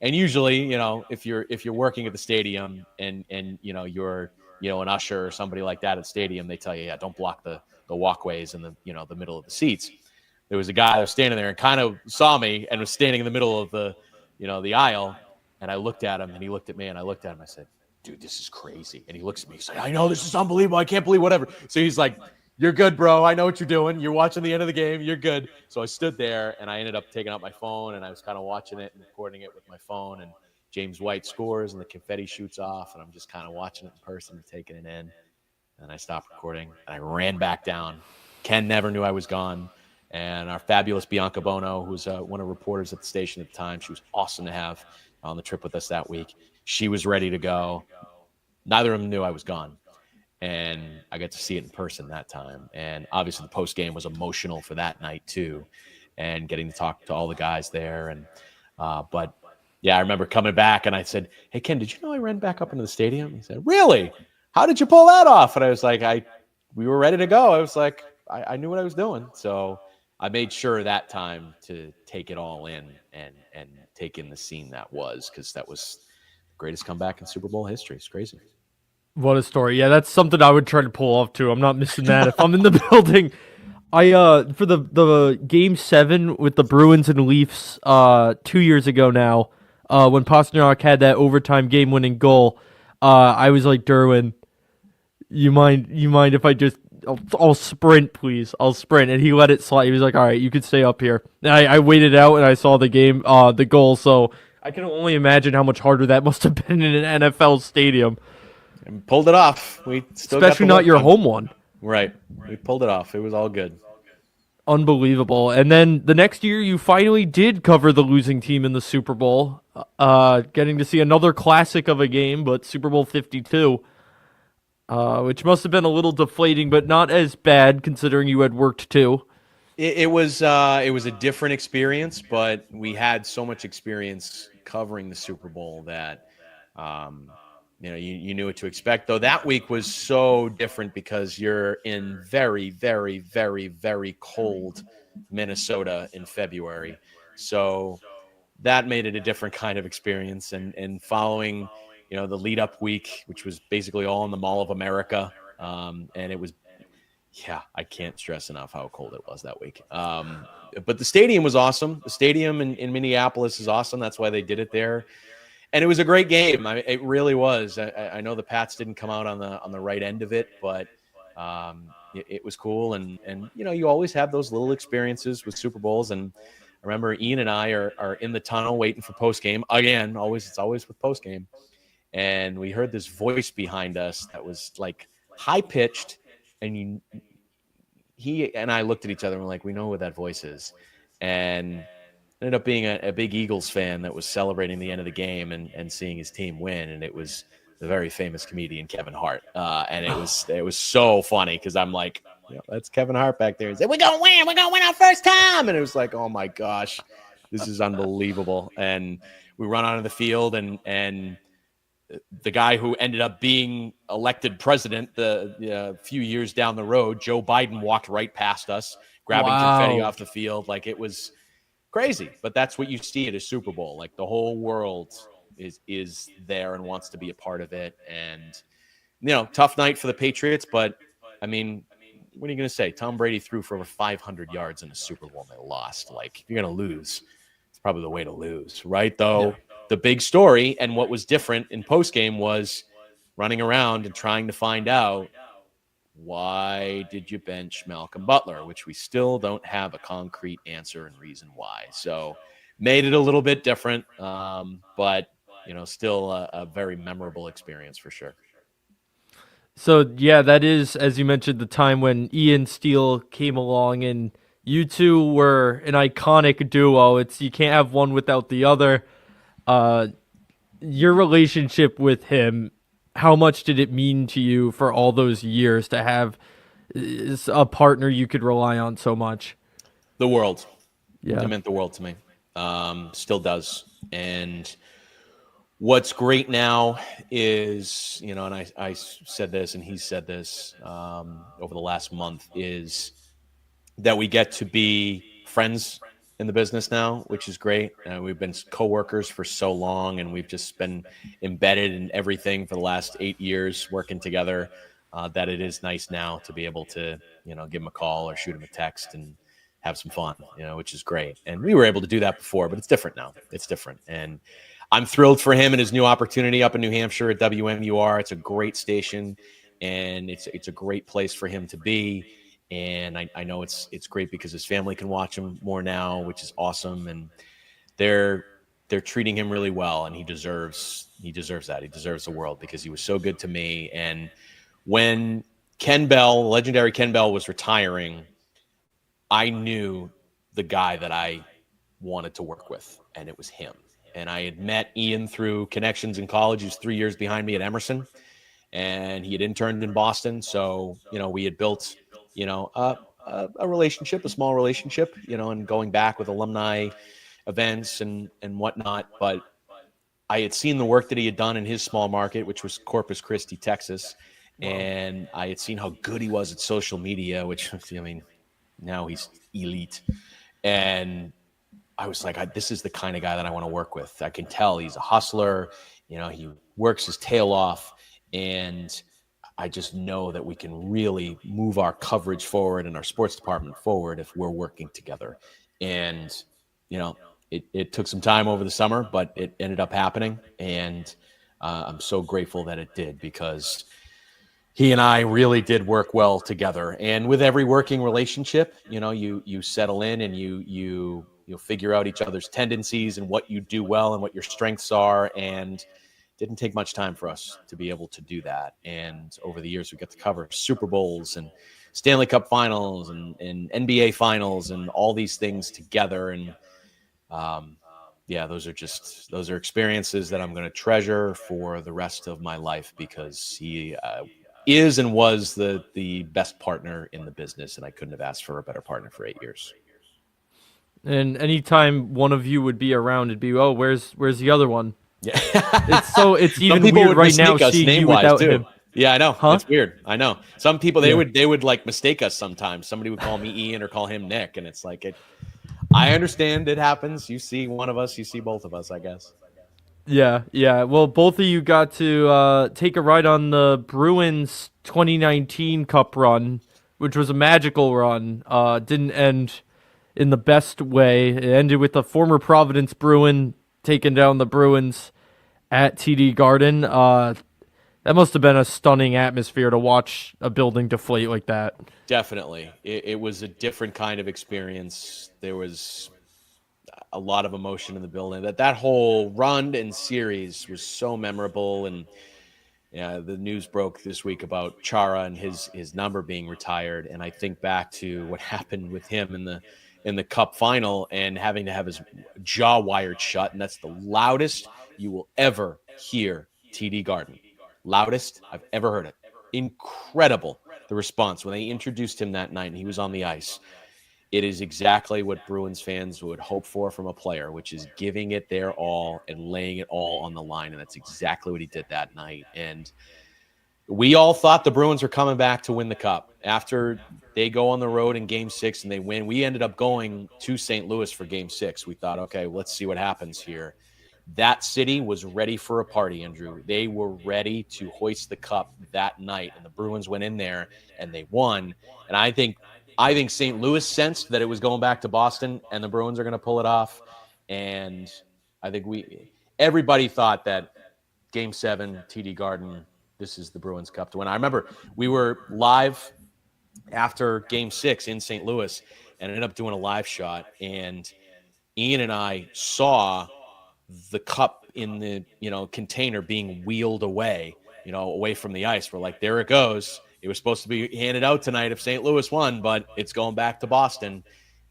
And usually, if you're working at the stadium and you're an usher or somebody like that at the stadium, they tell you, yeah, don't block the walkways in the middle of the seats. There was a guy that was standing there and kind of saw me and was standing in the middle of the aisle. And I looked at him, and he looked at me, and I looked at him. I said, dude, this is crazy. And he looks at me. He's like, I know, this is unbelievable. I can't believe whatever. So he's like, you're good, bro. I know what you're doing. You're watching the end of the game. You're good. So I stood there, and I ended up taking out my phone, and I was kind of watching it and recording it with my phone. And James White scores, and the confetti shoots off, and I'm just kind of watching it in person and taking it in. And I stopped recording, and I ran back down. Ken never knew I was gone. And our fabulous Bianca Bono, who's one of the reporters at the station at the time, she was awesome to have on the trip with us that week. She was ready to go. Neither of them knew I was gone. And I got to see it in person that time. And obviously the post game was emotional for that night too. And getting to talk to all the guys there. And, but yeah, I remember coming back and I said, hey, Ken, did you know I ran back up into the stadium? He said, really? How did you pull that off? And I was like, we were ready to go. I was like, I knew what I was doing. So I made sure that time to take it all in and take in the scene that was, because that was the greatest comeback in Super Bowl history. It's crazy. What a story. Yeah, that's something I would try to pull off too. I'm not missing that if I'm in the building. I for the game 7 with the Bruins and Leafs 2 years ago now, when Pasternak had that overtime game winning goal, I was like, Derwin, you mind if I just I'll sprint, please. I'll sprint. And he let it slide. He was like, all right, you can stay up here. And I waited out and I saw the game, the goal. So I can only imagine how much harder that must have been in an NFL stadium. And pulled it off. We still Especially not your home one. Right. We pulled it off. It was all good. Unbelievable. And then the next year you finally did cover the losing team in the Super Bowl, getting to see another classic of a game, but Super Bowl 52. Which must have been a little deflating, but not as bad considering you had worked too. It was a different experience, but we had so much experience covering the Super Bowl that you knew what to expect. Though that week was so different because you're in very, very, very, very cold Minnesota in February, so that made it a different kind of experience. And following the lead up week, which was basically all in the Mall of America. And it was, I can't stress enough how cold it was that week. But the stadium was awesome. The stadium in Minneapolis is awesome. That's why they did it there. And it was a great game. It really was. I know the Pats didn't come out on the right end of it, but it was cool. And you always have those little experiences with Super Bowls. And I remember Ian and I are in the tunnel waiting for post game. Again, it's always with post game. And we heard this voice behind us that was like high pitched, and he and I looked at each other and we're like, we know what that voice is. And ended up being a big Eagles fan that was celebrating the end of the game and seeing his team win. And it was the very famous comedian Kevin Hart. And it was so funny because I'm like, that's Kevin Hart back there. He said, we're gonna win our first time. And it was like, oh my gosh, this is unbelievable. And we run onto the field, and the guy who ended up being elected president a few years down the road, Joe Biden, walked right past us, grabbing confetti off the field. Like, it was crazy. But that's what you see at a Super Bowl. Like, the whole world is there and wants to be a part of it. And, tough night for the Patriots. But, I mean, what are you going to say? Tom Brady threw for over 500 yards in a Super Bowl and they lost. Like, if you're going to lose, it's probably the way to lose, right? Though. Yeah. The big story and what was different in postgame was running around and trying to find out, why did you bench Malcolm Butler, which we still don't have a concrete answer and reason why. So made it a little bit different, but, still a very memorable experience for sure. So, yeah, that is, as you mentioned, the time when Ian Steele came along, and you two were an iconic duo. You can't have one without the other. Your relationship with him, how much did it mean to you for all those years to have a partner you could rely on so much? The world. Yeah. It meant the world to me. Still does. And What's great now is, and I said this and he said this over the last month, is that we get to be friends in the business now, which is great. We've been coworkers for so long, and we've just been embedded in everything for the last 8 years working together, that it is nice now to be able to, give him a call or shoot him a text and have some fun, which is great. And we were able to do that before, but it's different now. It's different. And I'm thrilled for him and his new opportunity up in New Hampshire at WMUR. It's a great station, and it's a great place for him to be. And I know it's great because his family can watch him more now, which is awesome. And they're treating him really well, and he deserves that. He deserves the world because he was so good to me. And when Ken Bell, legendary Ken Bell, was retiring, I knew the guy that I wanted to work with, and it was him. And I had met Ian through connections in college. He was 3 years behind me at Emerson, and he had interned in Boston. So, we had built, a relationship, a small relationship, and going back with alumni events and whatnot. But I had seen the work that he had done in his small market, which was Corpus Christi, Texas. And I had seen how good he was at social media, which, now he's elite. And I was like, this is the kind of guy that I want to work with. I can tell he's a hustler. He works his tail off. And I just know that we can really move our coverage forward and our sports department forward if we're working together. And, it took some time over the summer, but it ended up happening. And I'm so grateful that it did, because he and I really did work well together. And with every working relationship, you settle in and you'll figure out each other's tendencies and what you do well and what your strengths are. And didn't take much time for us to be able to do that. And over the years, we got to cover Super Bowls and Stanley Cup finals and NBA finals and all these things together. And those are experiences that I'm going to treasure for the rest of my life, because he is and was the best partner in the business. And I couldn't have asked for a better partner for 8 years. And anytime one of you would be around, it'd be, oh, where's the other one? Yeah. It's even weird right now seeing you without him. Yeah, I know. Huh? It's weird. I know. Some people, they would like mistake us sometimes. Somebody would call me Ian or call him Nick. And it's like, I understand it happens. You see one of us, you see both of us, I guess. Yeah. Well, both of you got to take a ride on the Bruins 2019 Cup run, which was a magical run. Didn't end in the best way. It ended with a former Providence Bruin taking down the Bruins at TD Garden. That must have been a stunning atmosphere to watch a building deflate like that. Definitely. It was a different kind of experience. There was a lot of emotion in the building. That whole run and series was so memorable. And the news broke this week about Chara and his number being retired. And I think back to what happened with him in the Cup final and having to have his jaw wired shut. And that's the loudest you will ever hear TD Garden. Loudest I've ever heard it. Incredible, the response when they introduced him that night and he was on the ice. It is exactly what Bruins fans would hope for from a player, which is giving it their all and laying it all on the line. And that's exactly what he did that night. And we all thought the Bruins were coming back to win the Cup. After they go on the road in Game 6 and they win, we ended up going to St. Louis for Game 6. We thought, okay, let's see what happens here. That city was ready for a party, Andrew. They were ready to hoist the Cup that night, and the Bruins went in there and they won. And I think St. Louis sensed that it was going back to Boston and the Bruins are going to pull it off. And I think everybody thought that Game 7, TD Garden, this is the Bruins Cup to win. I remember we were live after Game 6 in St. Louis and ended up doing a live shot. And Ian and I saw the cup in the, container being wheeled away, away from the ice. We're like, there it goes. It was supposed to be handed out tonight if St. Louis won, but it's going back to Boston.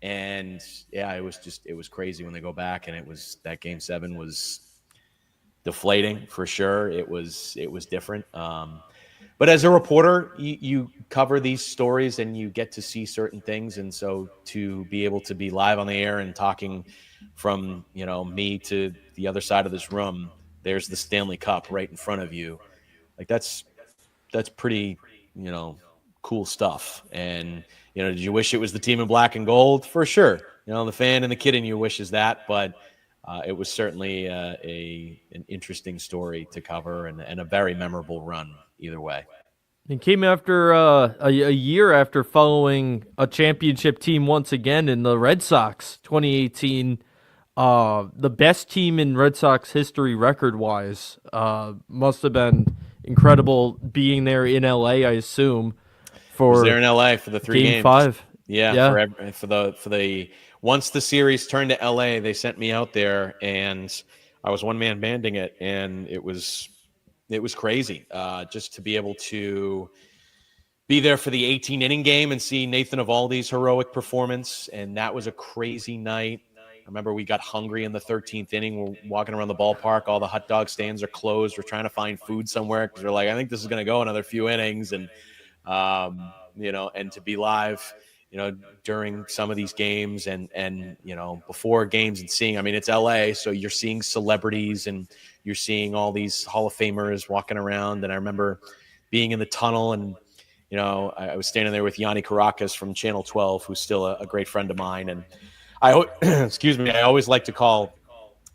And yeah, it was crazy when they go back. And that Game 7 was deflating for sure. It was different. But as a reporter, you cover these stories and you get to see certain things. And so to be able to be live on the air and talking from, me to the other side of this room there's the Stanley Cup right in front of you. Like that's pretty, you know, cool stuff. And did you wish it was the team in black and gold? For sure. The fan and the kid in you wishes that, but it was certainly an interesting story to cover and a very memorable run either way. It came after a year after following a championship team once again in the Red Sox, 2018. The best team in Red Sox history record-wise. Must have been incredible being there in LA, I assume. Was there in LA for the 3 Game games. 5. Yeah. For the once the series turned to LA, they sent me out there, and I was one-man banding it, and it was crazy just to be able to be there for the 18-inning game and see Nathan Eovaldi's heroic performance, and that was a crazy night. I remember we got hungry in the 13th inning. We're walking around the ballpark. All the hot dog stands are closed. We're trying to find food somewhere because we're like, I think this is going to go another few innings, and and to be live, during some of these games and before games and seeing, I mean, it's LA, so you're seeing celebrities and you're seeing all these Hall of Famers walking around. And I remember being in the tunnel and, I was standing there with Yanni Caracas from Channel 12, who's still a great friend of mine. And excuse me, I always like to call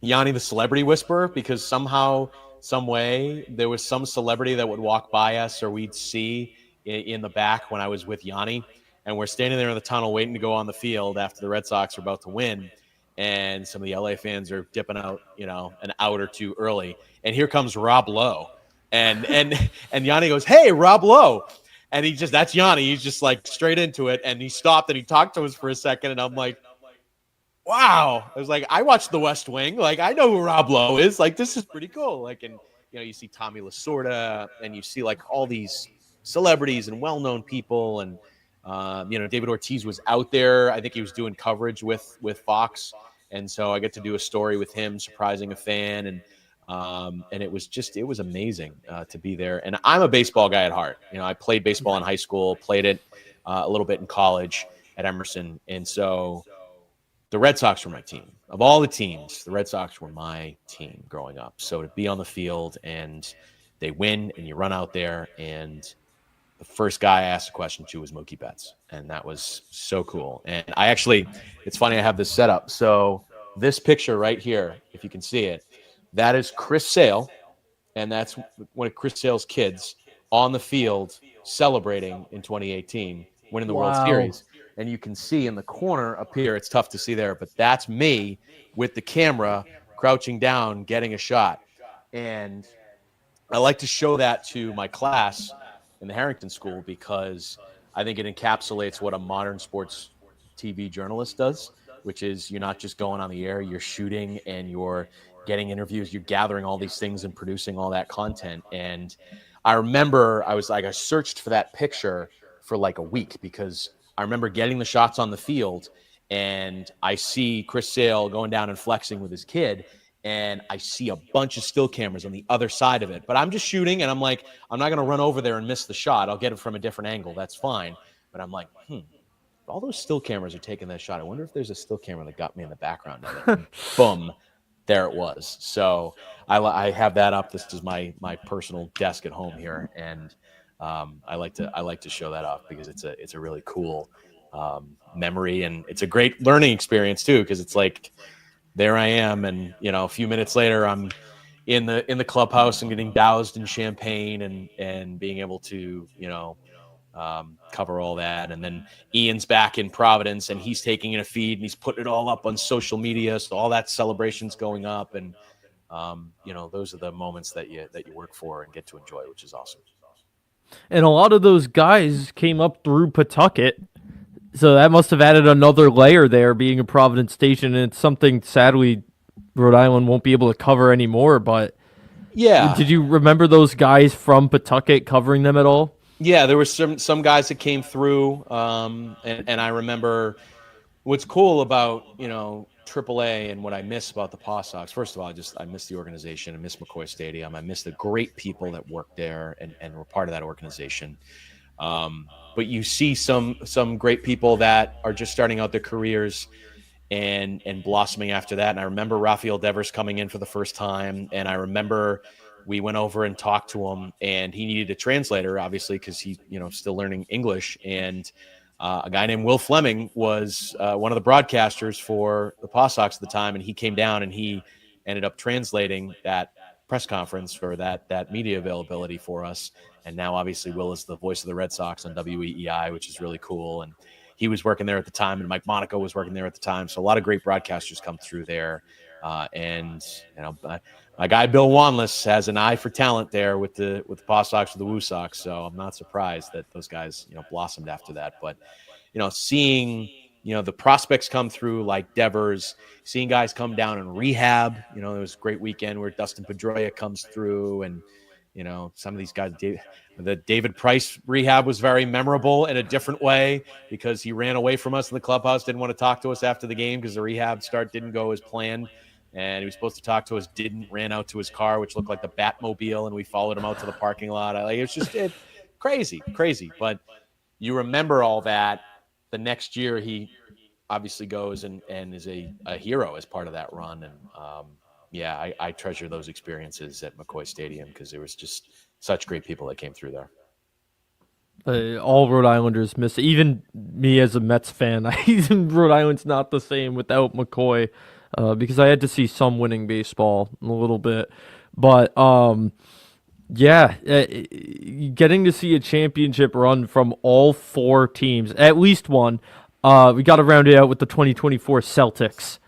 Yanni the celebrity whisperer because somehow, some way, there was some celebrity that would walk by us or we'd see in the back when I was with Yanni. And we're standing there in the tunnel waiting to go on the field after the Red Sox are about to win. And some of the LA fans are dipping out, an out or two early. And here comes Rob Lowe. And Yanni goes, "Hey, Rob Lowe." And that's Yanni. He's just like straight into it. And he stopped and he talked to us for a second. And I'm like, wow. I was like, I watched The West Wing. Like, I know who Rob Lowe is. Like, this is pretty cool. Like, and, you see Tommy Lasorda and you see like all these celebrities and well-known people. And, David Ortiz was out there. I think he was doing coverage with Fox. And so I get to do a story with him, surprising a fan. And it was amazing to be there. And I'm a baseball guy at heart. I played baseball in high school, played it a little bit in college at Emerson. And so the Red Sox were my team. Of all the teams, the Red Sox were my team growing up. So to be on the field and they win and you run out there and the first guy I asked a question to was Mookie Betts. And that was so cool. And it's funny, I have this set up. So this picture right here, if you can see it, that is Chris Sale. And that's one of Chris Sale's kids on the field celebrating in 2018, winning the World Series. And you can see in the corner up here, it's tough to see there, but that's me with the camera crouching down, getting a shot. And I like to show that to my class in the Harrington School because I think it encapsulates what a modern sports TV journalist does, which is you're not just going on the air, you're shooting and you're getting interviews, you're gathering all these things and producing all that content. And I remember I searched for that picture for like a week because I remember getting the shots on the field and I see Chris Sale going down and flexing with his kid. And I see a bunch of still cameras on the other side of it. But I'm just shooting, and I'm like, I'm not going to run over there and miss the shot. I'll get it from a different angle. That's fine. But I'm like, all those still cameras are taking that shot. I wonder if there's a still camera that got me in the background of it. Boom. There it was. So I have that up. This is my personal desk at home here. And I like to show that off because it's a really cool memory. And it's a great learning experience, too, because it's like, there I am, and a few minutes later, I'm in the clubhouse and getting doused in champagne and being able to cover all that. And then Ian's back in Providence, and he's taking in a feed and he's putting it all up on social media, so all that celebration's going up, and those are the moments that you work for and get to enjoy, which is awesome. And a lot of those guys came up through Pawtucket. So that must have added another layer there, being a Providence station, and it's something sadly Rhode Island won't be able to cover anymore. But yeah, did you remember those guys from Pawtucket covering them at all? Yeah, there were some guys that came through, and I remember what's cool about AAA and what I miss about the Paw Sox. First of all, I miss the organization. I miss McCoy Stadium. I miss the great people that work there and were part of that organization. But you see some great people that are just starting out their careers, and blossoming after that. And I remember Rafael Devers coming in for the first time, and I remember we went over and talked to him, and he needed a translator, obviously, because he, still learning English. And a guy named Will Fleming was one of the broadcasters for the Paw Sox at the time, and he came down and he ended up translating that press conference for that media availability for us. And now, obviously, Will is the voice of the Red Sox on WEEI, which is really cool. And he was working there at the time, and Mike Monaco was working there at the time. So a lot of great broadcasters come through there. And my guy Bill Wanless has an eye for talent there with the Paw Sox, with the Woo Sox. So I'm not surprised that those guys blossomed after that. But seeing the prospects come through like Devers, seeing guys come down and rehab. It was a great weekend where Dustin Pedroia comes through, and some of these guys. The David Price rehab was very memorable in a different way because he ran away from us in the clubhouse, didn't want to talk to us after the game because the rehab start didn't go as planned. And he was supposed to talk to us, didn't, ran out to his car, which looked like the Batmobile, and we followed him out to the parking lot. It was just crazy. But you remember all that. The next year, he obviously goes and is a hero as part of that run. And I treasure those experiences at McCoy Stadium because there was just such great people that came through there. All Rhode Islanders miss it. Even me as a Mets fan, Rhode Island's not the same without McCoy because I had to see some winning baseball a little bit. But getting to see a championship run from all four teams, at least one. We got to round it out with the 2024 Celtics,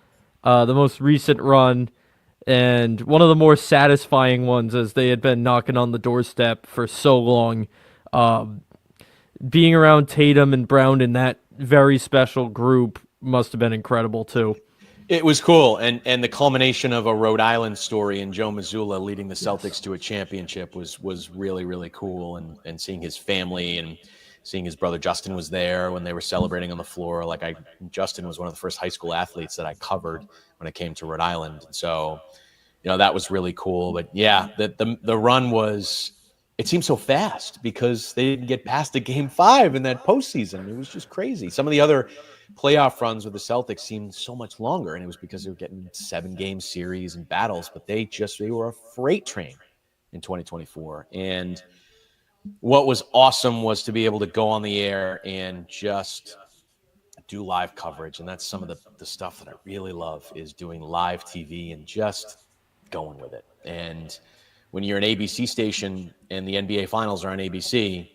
the most recent run. And one of the more satisfying ones, as they had been knocking on the doorstep for so long. Being around Tatum and Brown in that very special group must have been incredible, too. It was cool. And the culmination of a Rhode Island story and Joe Mazzulla leading the Celtics to a championship was really, really cool. And seeing his family and seeing his brother Justin was there when they were celebrating on the floor. Justin was one of the first high school athletes that I covered when it came to Rhode Island. So, that was really cool. But yeah, the run was, it seemed so fast because they didn't get past the game 5 in that postseason. It was just crazy. Some of the other playoff runs with the Celtics seemed so much longer, and it was because they were getting 7-game series and battles, but they were a freight train in 2024. And what was awesome was to be able to go on the air and just do live coverage. And that's some of the stuff that I really love, is doing live TV and just going with it. And when you're an ABC station and the NBA finals are on ABC,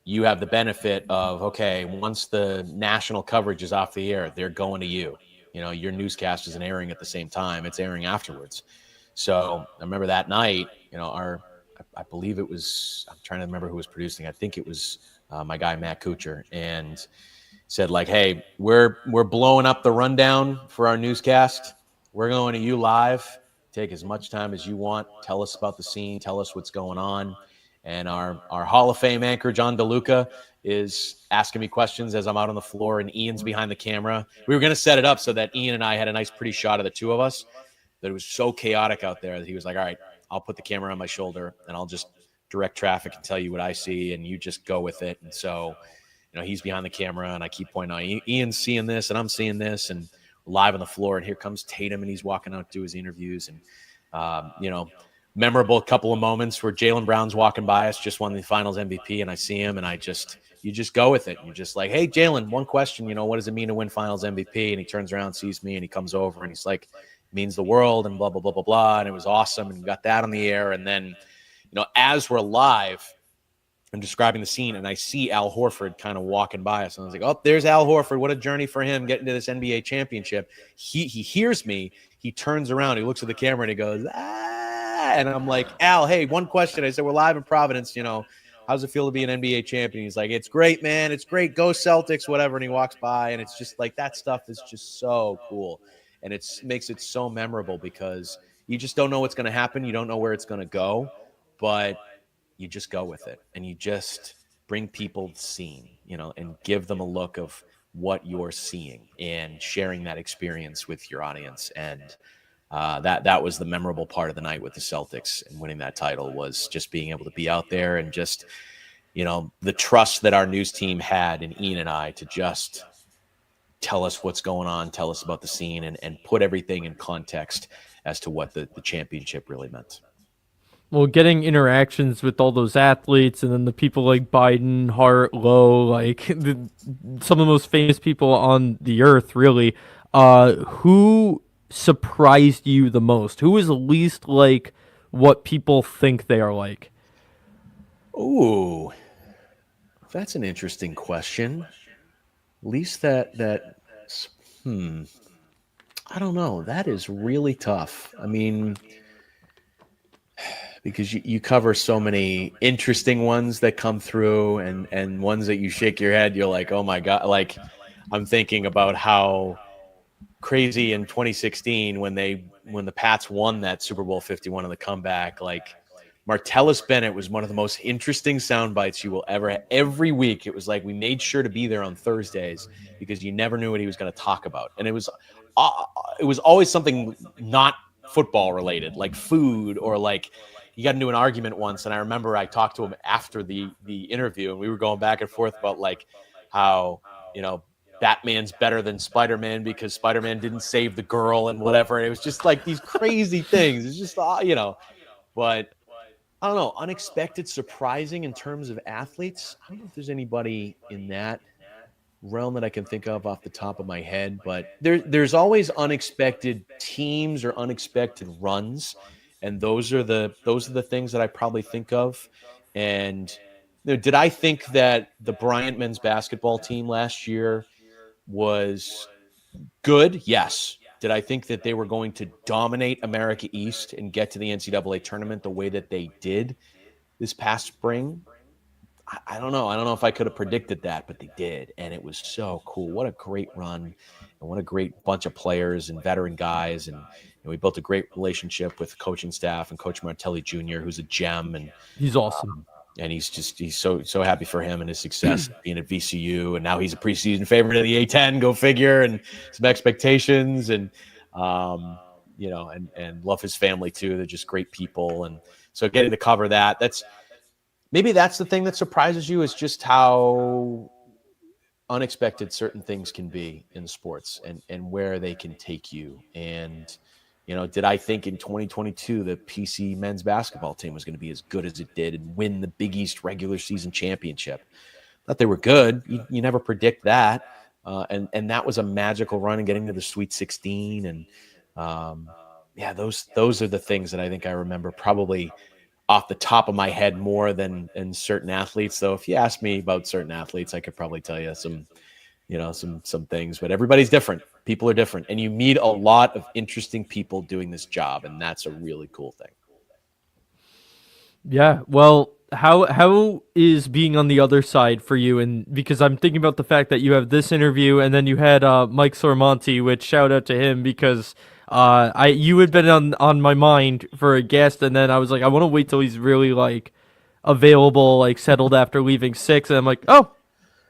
you have the benefit of, okay, once the national coverage is off the air, they're going to you. Your newscast isn't airing at the same time. It's airing afterwards. So I remember that night, I believe it was, I'm trying to remember who was producing. I think it was my guy, Matt Kuchar, and said hey, we're blowing up the rundown for our newscast. We're going to you live. Take as much time as you want. Tell us about the scene. Tell us what's going on. And our Hall of Fame anchor, John DeLuca, is asking me questions as I'm out on the floor, and Ian's behind the camera. We were going to set it up so that Ian and I had a nice, pretty shot of the two of us. But it was so chaotic out there that he was like, all right, I'll put the camera on my shoulder and I'll just direct traffic and tell you what I see, and you just go with it. And so, he's behind the camera, and I keep pointing out, Ian's seeing this and I'm seeing this, and live on the floor. And here comes Tatum, and he's walking out to his interviews. And, memorable couple of moments where Jaylen Brown's walking by us, just won the finals MVP, and I see him, and you just go with it. You're just like, hey, Jaylen, one question, what does it mean to win finals MVP? And he turns around, sees me, and he comes over, and he's like, it means the world, and blah, blah, blah, blah, blah. And it was awesome. And we got that on the air. And then, as we're live, I'm describing the scene, and I see Al Horford kind of walking by us. And I was like, oh, there's Al Horford. What a journey for him getting to this NBA championship. He hears me. He turns around. He looks at the camera, and he goes, ah. And I'm like, Al, hey, one question. I said, we're live in Providence. How's it feel to be an NBA champion? He's like, it's great, man. It's great. Go Celtics, whatever. And he walks by, and it's just like, that stuff is just so cool. And it makes it so memorable because you just don't know what's going to happen. You don't know where it's going to go, but you just go with it, and you just bring people the scene, and give them a look of what you're seeing and sharing that experience with your audience. And that was the memorable part of the night with the Celtics and winning that title, was just being able to be out there and just, the trust that our news team had in Ian and I to just tell us what's going on, tell us about the scene, and put everything in context as to what the championship really meant. Well, getting interactions with all those athletes and then the people like Biden, Hart, Lowe, like some of the most famous people on the earth, really. Who surprised you the most? Who is least like what people think they are like? Ooh, that's an interesting question. At least hmm, I don't know. That is really tough. I mean, because you cover so many interesting ones that come through and ones that you shake your head, you're like, oh my God. Like, I'm thinking about how crazy in 2016 when the Pats won that Super Bowl 51 in the comeback, like Martellus Bennett was one of the most interesting sound bites you will ever have. Every week it was like we made sure to be there on Thursdays because you never knew what he was going to talk about. And it was always something not football related, like food or like he got into an argument once. And I remember I talked to him after the interview and we were going back and forth about like how, Batman's better than Spider-Man because Spider-Man didn't save the girl and whatever. And it was just like these crazy things. It's just, but I don't know, unexpected, surprising in terms of athletes. I don't know if there's anybody in that realm that I can think of off the top of my head, but there's always unexpected teams or unexpected runs, and those are the things that I probably think of. And did I think that the Bryant men's basketball team last year was good? Yes. Did I think that they were going to dominate America East and get to the NCAA tournament the way that they did this past spring? I don't know. I don't know if I could have predicted that, but they did. And it was so cool. What a great run. And what a great bunch of players and veteran guys. And we built a great relationship with the coaching staff and Coach Martelli Jr., who's a gem. And He's awesome. And he's so happy for him and his success being at VCU. And now he's a preseason favorite of the A10, go figure, and some expectations. And, and love his family too. They're just great people. And so getting to cover that's the thing that surprises you, is just how unexpected certain things can be in sports and where they can take you. And, did I think in 2022 the PC men's basketball team was going to be as good as it did and win the Big East regular season championship? Thought they were good. You never predict that. And that was a magical run and getting to the Sweet 16. And those are the things that I think I remember probably off the top of my head more than certain athletes. Though if you ask me about certain athletes, I could probably tell you some things, but everybody's different. People are different, and you meet a lot of interesting people doing this job, and that's a really cool thing. Yeah. Well, how is being on the other side for you? And because I'm thinking about the fact that you have this interview, and then you had Mike Sormonti, which shout out to him because you had been on my mind for a guest, and then I was like, I want to wait till he's really like available, like settled after leaving 6, and I'm like, oh,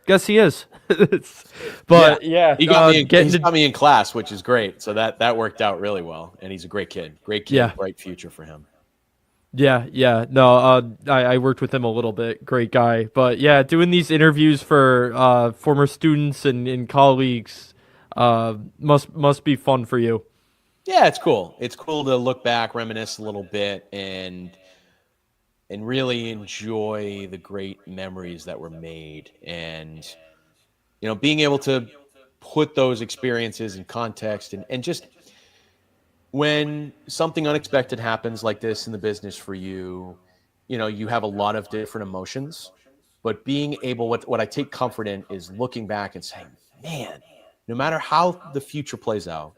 guess he is. But he got me in class, which is great. So that worked out really well, and he's a great kid, yeah. Bright future for him. Yeah. No, I worked with him a little bit. Great guy. But yeah, doing these interviews for former students and colleagues must be fun for you. Yeah, it's cool. It's cool to look back, reminisce a little bit, and really enjoy the great memories that were made. And, being able to put those experiences in context and just when something unexpected happens like this in the business for you, you have a lot of different emotions, but being able, what I take comfort in is looking back and saying, man, no matter how the future plays out,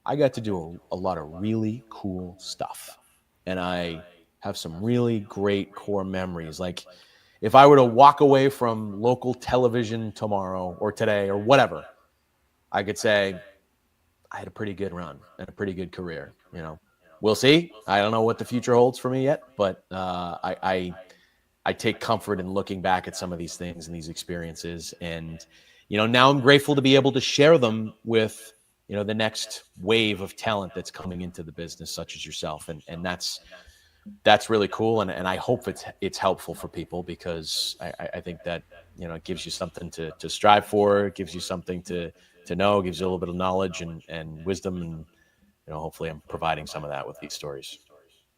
I got to do a lot of really cool stuff. And I have some really great core memories. Like if I were to walk away from local television tomorrow or today or whatever, I could say I had a pretty good run and a pretty good career. We'll see. I don't know what the future holds for me yet, but I take comfort in looking back at some of these things and these experiences. And, now I'm grateful to be able to share them with, the next wave of talent that's coming into the business, such as yourself. And that's really cool. And I hope it's helpful for people, because I think that, it gives you something to strive for. It gives you something to to know, gives you a little bit of knowledge and wisdom, and hopefully I'm providing some of that with these stories.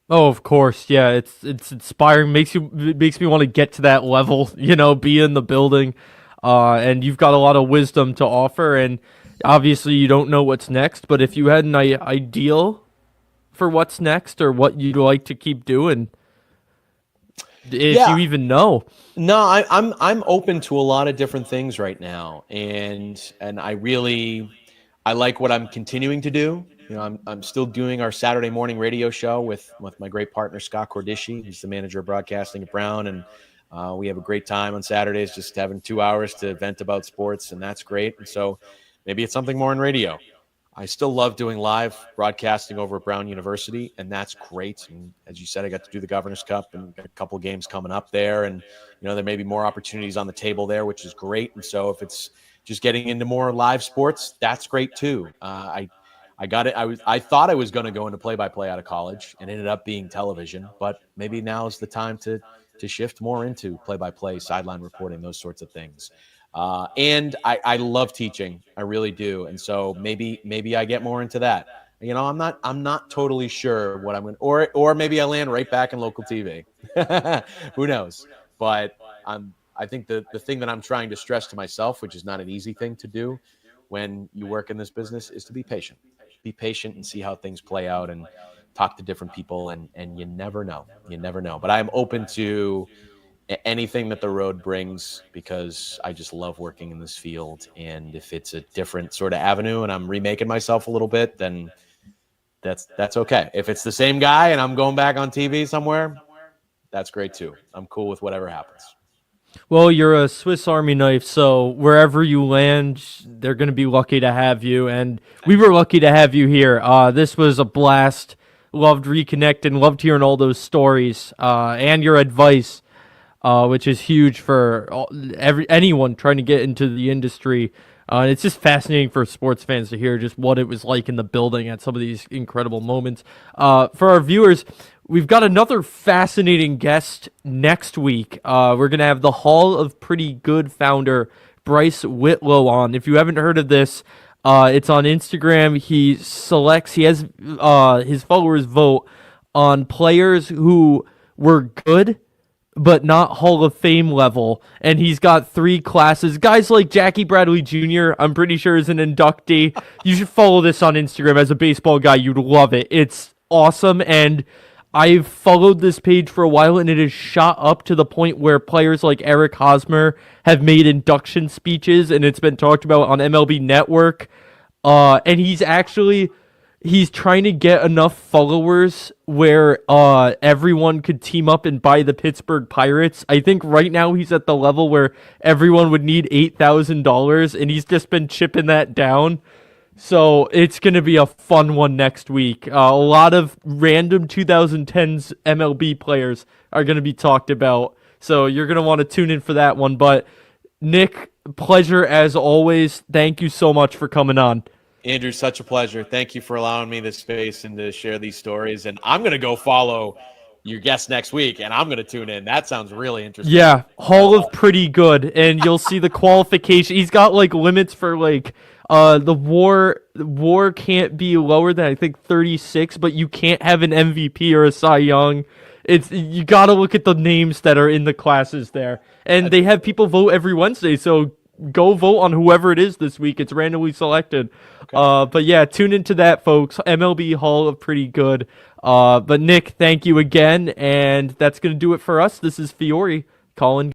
Oh, of course, yeah. It's inspiring. Makes me want to get to that level. Be in the building, and you've got a lot of wisdom to offer. And obviously, you don't know what's next. But if you had an ideal for what's next or what you'd like to keep doing, if you even know. No, I'm open to a lot of different things right now, and I like what I'm continuing to do. I'm still doing our Saturday morning radio show with my great partner Scott Cordishi. He's the manager of broadcasting at Brown, and we have a great time on Saturdays, just having 2 hours to vent about sports, and that's great. And so maybe it's something more in radio. I still love doing live broadcasting over at Brown University, and that's great. And as you said, I got to do the Governor's Cup and a couple games coming up there, and there may be more opportunities on the table there, which is great. And so if it's just getting into more live sports, that's great too. I got it. I thought I was going to go into play-by-play out of college, and ended up being television. But maybe now is the time to shift more into play-by-play, sideline reporting, those sorts of things. And I love teaching. I really do. And so maybe I get more into that. I'm not totally sure what I'm going to, or maybe I land right back in local TV. Who knows? But I think the thing that I'm trying to stress to myself, which is not an easy thing to do when you work in this business, is to be patient. Be patient and see how things play out, and talk to different people, and you never know. You never know. But I'm open to anything that the road brings, because I just love working in this field. And if it's a different sort of avenue and I'm remaking myself a little bit, then that's okay. If it's the same guy and I'm going back on TV somewhere, that's great too. I'm cool with whatever happens. Well, you're a Swiss Army knife, so wherever you land, they're going to be lucky to have you, and we were lucky to have you here. This was a blast. Loved reconnecting, loved hearing all those stories, and your advice, which is huge for anyone trying to get into the industry. And it's just fascinating for sports fans to hear just what it was like in the building at some of these incredible moments. For our viewers, we've got another fascinating guest next week. We're going to have the Hall of Pretty Good founder, Bryce Whitlow, on. If you haven't heard of this, it's on Instagram. He has his followers vote on players who were good but not Hall of Fame level, and he's got 3 classes. Guys like Jackie Bradley Jr., I'm pretty sure, is an inductee. You should follow this on Instagram. As a baseball guy, you'd love it. It's awesome, and I've followed this page for a while, and it has shot up to the point where players like Eric Hosmer have made induction speeches, and it's been talked about on MLB Network. And he's trying to get enough followers where everyone could team up and buy the Pittsburgh Pirates. I think right now he's at the level where everyone would need $8,000, and he's just been chipping that down. So it's going to be a fun one next week. A lot of random 2010s MLB players are going to be talked about. So you're going to want to tune in for that one. But Nick, pleasure as always. Thank you so much for coming on. Andrew, such a pleasure. Thank you for allowing me this space and to share these stories. And I'm going to go follow your guest next week, and I'm going to tune in. That sounds really interesting. Yeah, Hall of Pretty Good, and you'll see the qualification. He's got limits for the WAR can't be lower than I think 36, but you can't have an MVP or a Cy Young. You got to look at the names that are in the classes there, and they have people vote every Wednesday. So go vote on whoever it is this week. It's randomly selected. Okay. But yeah, tune into that, folks. MLB Hall of Pretty Good. But Nick, thank you again, and that's going to do it for us. This is Fiore calling.